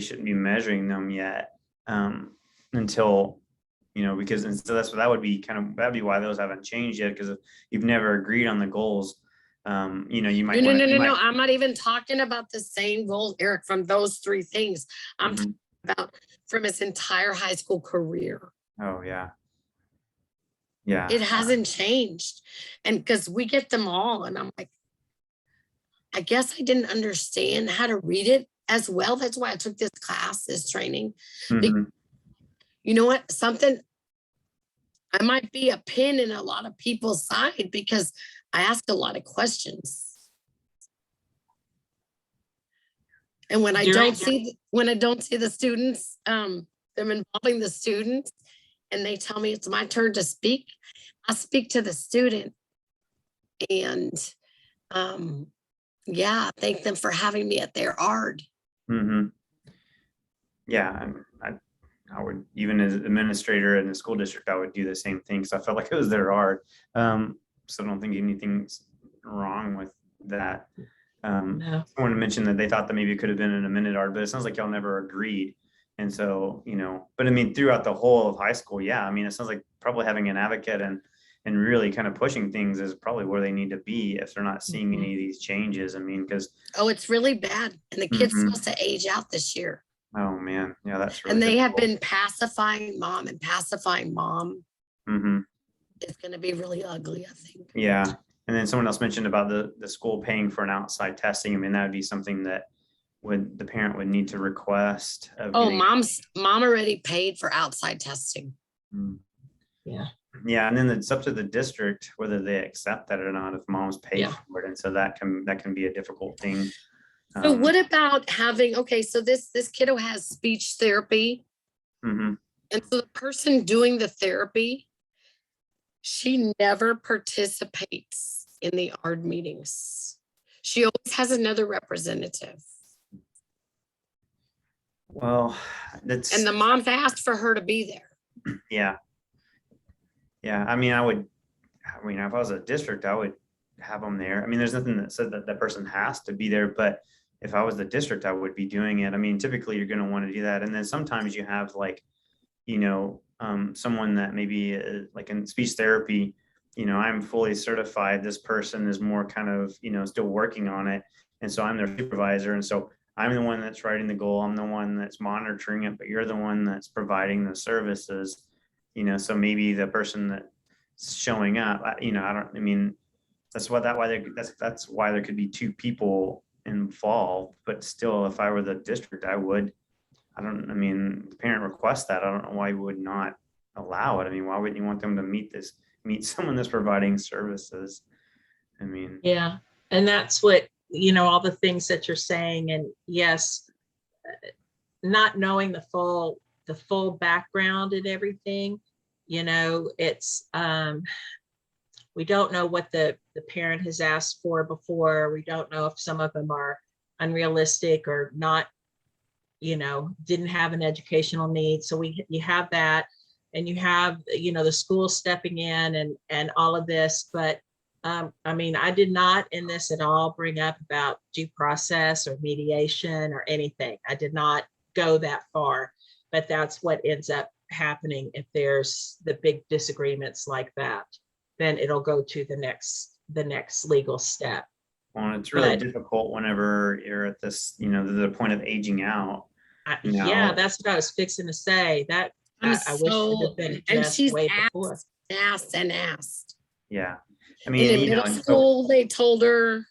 shouldn't be measuring them yet until, you know, because, and so that'd be why those haven't changed yet. Because if you've never agreed on the goals, you know, you might. No. I'm not even talking about the same goals, Eric, from those 3 things. I'm talking about from his entire high school career. Oh, yeah. Yeah. It hasn't changed. And because we get them all. And I'm like, I guess I didn't understand how to read it as well. That's why I took this class, this training. Mhm. You know what? I might be a pin in a lot of people's side because I ask a lot of questions. And when I don't see the students, them involving the students, and they tell me it's my turn to speak, I speak to the student. And yeah, thank them for having me at their ARD. Yeah, and I would, even as administrator in the school district, I would do the same thing. So I felt like it was their art. So I don't think anything's wrong with that. No. I wanted to mention that they thought that maybe it could have been in a minute art, but it sounds like y'all never agreed. And so, you know, but I mean, throughout the whole of high school, yeah, I mean, it sounds like probably having an advocate and really kind of pushing things is probably where they need to be if they're not seeing any of these changes. I mean, because Oh, it's really bad. And the kid's supposed to age out this year. Oh man, yeah, that's really And they have difficult. been pacifying mom and pacifying mom. It's going to be really ugly, I think. Yeah. And then someone else mentioned about the school paying for an outside testing. I mean, that would be something that the parent would need to request. Oh, mom already paid for outside testing. Yeah. Yeah. And then it's up to the district whether they accept that or not, if mom's paid Yeah. for it. And so that can be a difficult thing. So what about having, okay, so this kiddo has speech therapy. And so the person doing the therapy, she never participates in the ARD meetings. She always has another representative. Well, and the mom's asked for her to be there. Yeah. Yeah. I mean, if I was a district, I would have them there. I mean, there's nothing that said that that person has to be there, but if I was the district, I would be doing it. I mean, typically you're going to want to do that. And then sometimes you have like, you know, someone that maybe like in speech therapy, you know, I'm fully certified. This person is more kind of, you know, still working on it. And so I'm their supervisor. And so I'm the one that's writing the goal. I'm the one that's monitoring it, but you're the one that's providing the services, you know, so maybe the person that's showing up, you know, that's why there could be 2 people involved, but still, if I were the district, the parent requests that. I don't know why you would not allow it. I mean, why wouldn't you want them to meet someone that's providing services? I mean, yeah. And that's what, you know, all the things that you're saying. And yes, not knowing the full background and everything, it's, we don't know what the parent has asked for before. We don't know if some of them are unrealistic or not, didn't have an educational need. So you have that, and you have, the school stepping in and all of this. But I did not in this at all bring up about due process or mediation or anything. I did not go that far, but that's what ends up happening if there's the big disagreements like that. Then it'll go to the next legal step. Well, it's really But- difficult whenever you're at this, the point of aging out. No. Yeah, that's what I was fixing to say. That I wish it had been and addressed she's way before. asked. Yeah. I And mean, in middle school, they told her,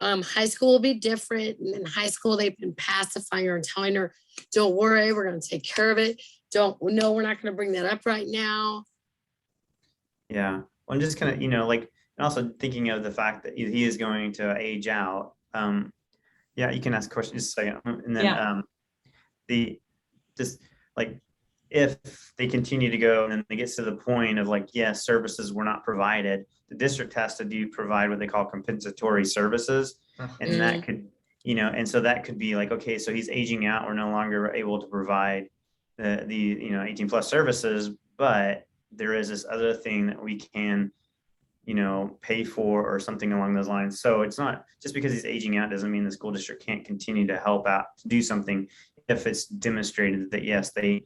high school will be different. And in high school, they've been pacifying her and telling her, don't worry, we're going to take care of it. We're not going to bring that up right now. yeah. Well, I'm just kind of, and also thinking of the fact that he is going to age out. Yeah, you can ask questions just a second. And then if they continue to go and then it gets to the point of yes, services were not provided, the district has to provide what they call compensatory services. And that could, and so that could be okay, so he's aging out, we're no longer able to provide the 18 plus services, but there is this other thing that we can, pay for or something along those lines. So it's not just because he's aging out doesn't mean the school district can't continue to help out to do something if it's demonstrated that yes, they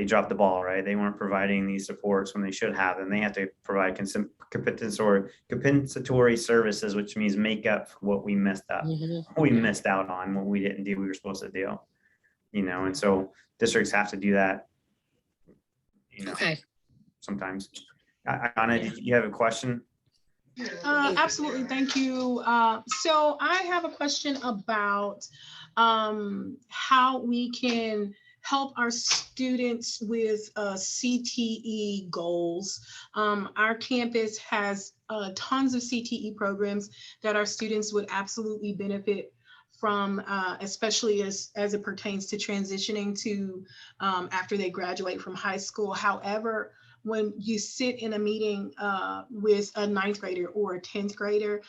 dropped the ball, right? They weren't providing these supports when they should have, and they have to provide compensatory services, which means make up for what we messed up, what we missed out on, what we didn't do, we were supposed to do, and so districts have to do that, Okay. sometimes. Anna, did you have a question? Absolutely, thank you. So I have a question about how we can help our students with CTE goals. Our campus has tons of CTE programs that our students would absolutely benefit from, especially as it pertains to transitioning to after they graduate from high school. However, when you sit in a meeting with a 9th grader or a 10th grader,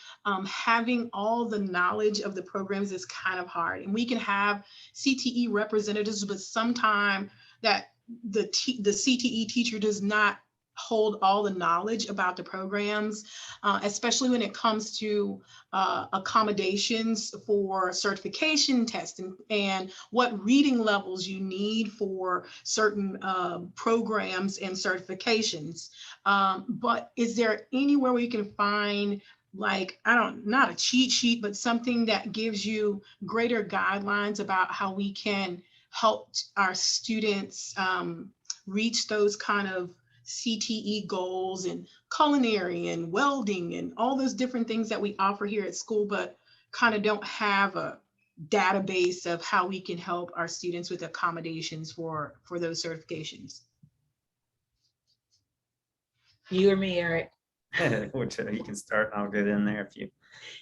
having all the knowledge of the programs is kind of hard. And we can have CTE representatives, but sometimes that the CTE teacher does not hold all the knowledge about the programs, especially when it comes to accommodations for certification testing and what reading levels you need for certain programs and certifications. But is there anywhere we can find not a cheat sheet, but something that gives you greater guidelines about how we can help our students reach those kind of CTE goals and culinary and welding and all those different things that we offer here at school, but kind of don't have a database of how we can help our students with accommodations for those certifications? You or me, Eric? You can start, I'll get in there if you.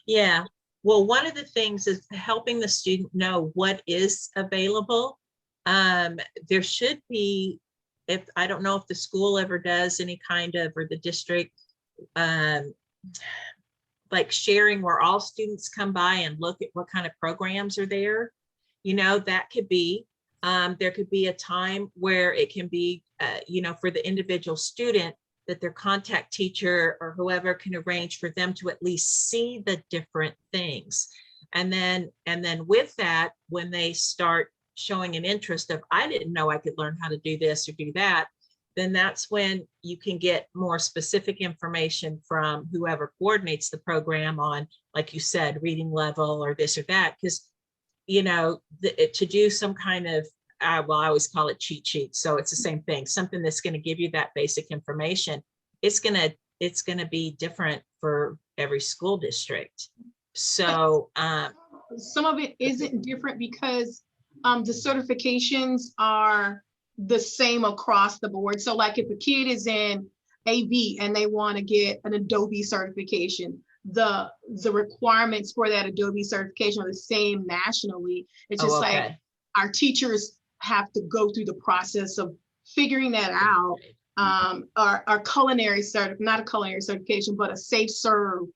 Yeah, well, one of the things is helping the student know what is available. There should be, I don't know if the school ever does any kind of, or the district, sharing where all students come by and look at what kind of programs are there. That could be, there could be a time where it can be, for the individual student, that their contact teacher or whoever can arrange for them to at least see the different things. And then with that, when they start showing an interest of, I didn't know I could learn how to do this or do that, then that's when you can get more specific information from whoever coordinates the program on, like you said, reading level or this or that. Because, to do some kind of, I always call it cheat sheet. So it's the same thing, something that's going to give you that basic information. It's going to be different for every school district. So some of it isn't different because the certifications are the same across the board. So if a kid is in AV and they want to get an Adobe certification, the requirements for that Adobe certification are the same nationally. It's just Oh, like okay. our teachers have to go through the process of figuring that out. Our culinary not a culinary certification, but a safe serve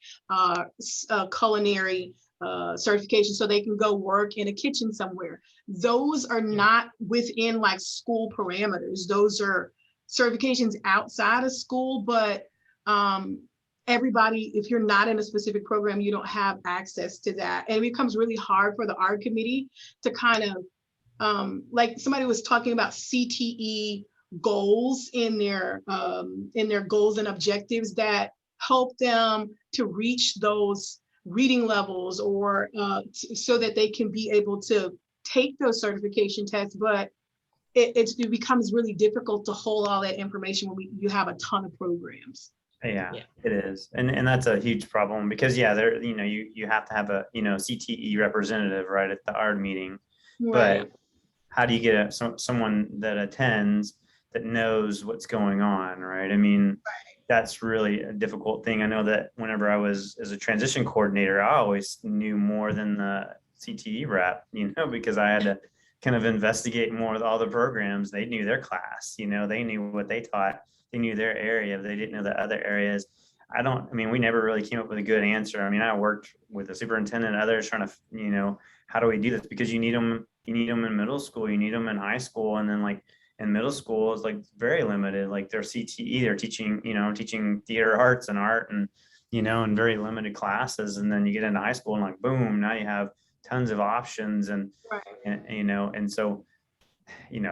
culinary certification, so they can go work in a kitchen somewhere. Those are not within like school parameters. Those are certifications outside of school, but everybody, if you're not in a specific program, you don't have access to that. And it becomes really hard for the art committee to kind of, like somebody was talking about CTE goals in their goals and objectives that help them to reach those reading levels, or so that they can be able to take those certification tests. But it becomes really difficult to hold all that information when you have a ton of programs. Yeah, Yeah. it is. And that's a huge problem because there, you have to have a, CTE representative right at the ARD meeting. Right. But how do you get someone that attends that knows what's going on, right? I mean, that's really a difficult thing. I know that whenever I was as a transition coordinator, I always knew more than the CTE rep, because I had to kind of investigate more with all the programs. They knew their class, they knew what they taught, they knew their area, but they didn't know the other areas. We never really came up with a good answer. I worked with the superintendent and others trying to, how do we do this? Because you need them in middle school, you need them in high school, and then like in middle school is like very limited. Like their CTE, they're teaching theater arts and art and, in very limited classes. And then you get into high school and like, boom, now you have tons of options and so,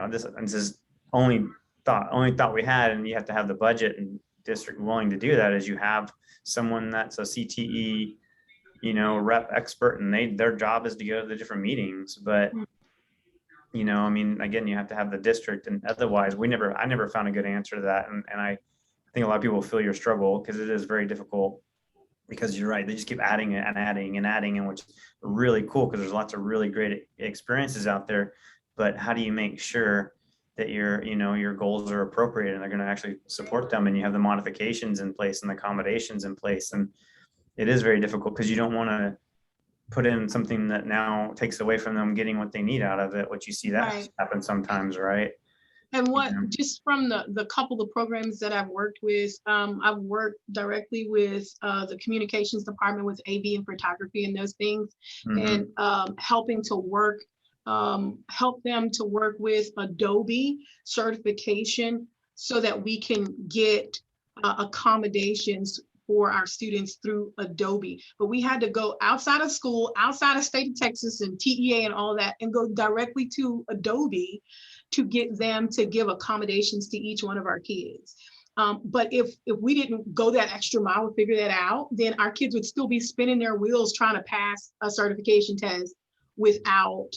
this is only thought we had, and you have to have the budget and district willing to do that, is you have someone that's a CTE, rep expert, and their job is to go to the different meetings. But again, you have to have the district, and otherwise I never found a good answer to that. And I think a lot of people feel your struggle because it is very difficult, because you're right. They just keep adding and adding and adding, and which is really cool because there's lots of really great experiences out there. But how do you make sure that your goals are appropriate and they're going to actually support them, and you have the modifications in place and the accommodations in place? And it is very difficult because you don't want to put in something that now takes away from them getting what they need out of it, which you see that happen sometimes, right? And just from the couple of programs that I've worked with, I've worked directly with the communications department with AV and photography and those things, and helping to help them to work with Adobe certification so that we can get accommodations for our students through Adobe. But we had to go outside of school, outside of state of Texas and TEA and all that, and go directly to Adobe to get them to give accommodations to each one of our kids. But if we didn't go that extra mile to figure that out, then our kids would still be spinning their wheels trying to pass a certification test without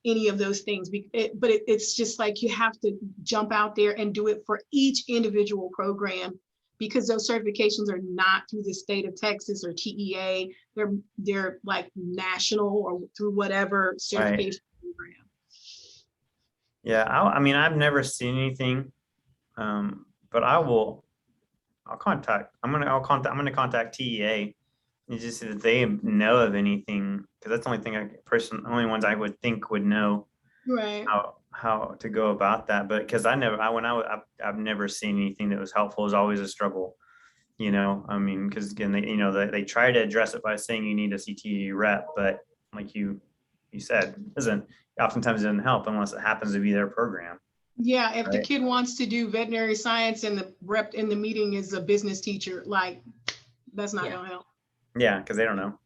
any of those things. But it's just like you have to jump out there and do it for each individual program, because those certifications are not through the state of Texas or TEA. They're like national or through whatever certification program. Yeah, I've never seen anything, but I'm going to contact TEA and just see if they know of anything, because that's the only thing only ones I would think would know how to go about that. But because I've never seen anything that was helpful. It was always a struggle, because again, they try to address it by saying you need a CTE rep, but like you said, oftentimes doesn't help unless it happens to be their program. Yeah, if the kid wants to do veterinary science and the rep in the meeting is a business teacher, like that's not gonna help. Yeah, because they don't know.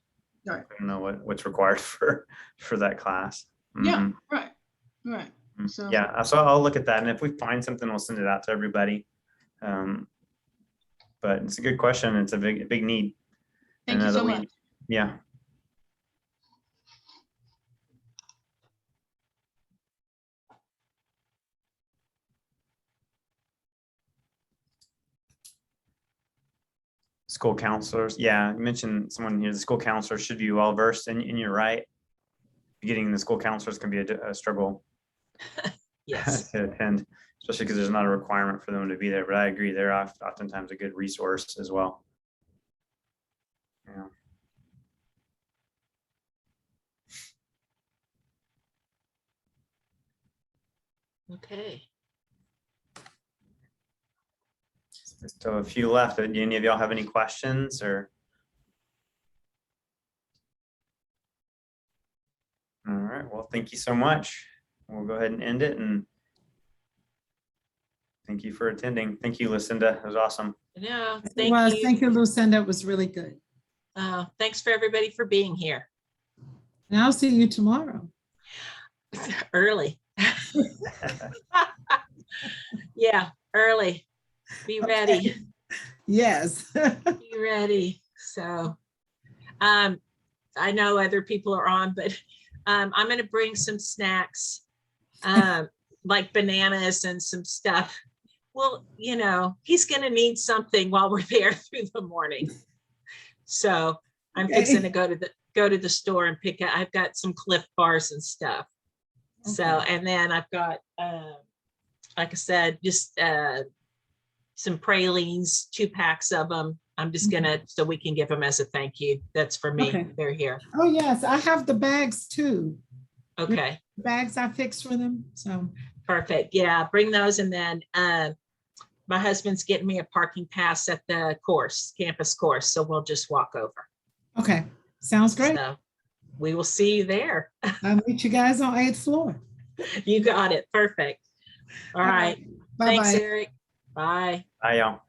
Right. They don't know what's required for that class. Yeah, right. So yeah, so I'll look at that, and if we find something, we'll send it out to everybody. But it's a good question. It's a big need. Thank you so much. Yeah. School counselors. Yeah, you mentioned someone here. The school counselor should be well versed, and you're right. Getting the school counselors can be a struggle. Yes. To attend, especially because there's not a requirement for them to be there. But I agree, they're oftentimes a good resource as well. Yeah. Okay. So a few left. Do any of y'all have any questions or? All right, well, thank you so much. We'll go ahead and end it, and thank you for attending. Thank you, Lucinda. It was awesome. Yeah, It was. thank Thank you. you, Lucinda. It was really good. Thanks for everybody for being here And I'll see you tomorrow. early. Yeah, early. Be ready. Okay. Yes. Be ready. So, I know other people are on, but I'm going to bring some snacks, like bananas and some stuff. Well, you know, he's going to need something while we're there through the morning. So I'm Okay. fixing to go to the store and pick up. I've got some Cliff Bars and stuff. So, Okay. and then I've got, like I said, just some pralines, 2 packs of them. I'm just gonna, so we can give them as a thank you. That's for me. Okay. They're here. Oh, yes, I have the bags too. Okay, Bags I fixed for them, so. perfect. Yeah, bring those. And then my husband's getting me a parking pass at the campus course. So we'll just walk over. Okay, sounds great. So we will see you there. I'll meet you guys on 8th floor. You got it. Perfect. All right. Thanks, Bye-bye. Eric. Bye. Bye, y'all.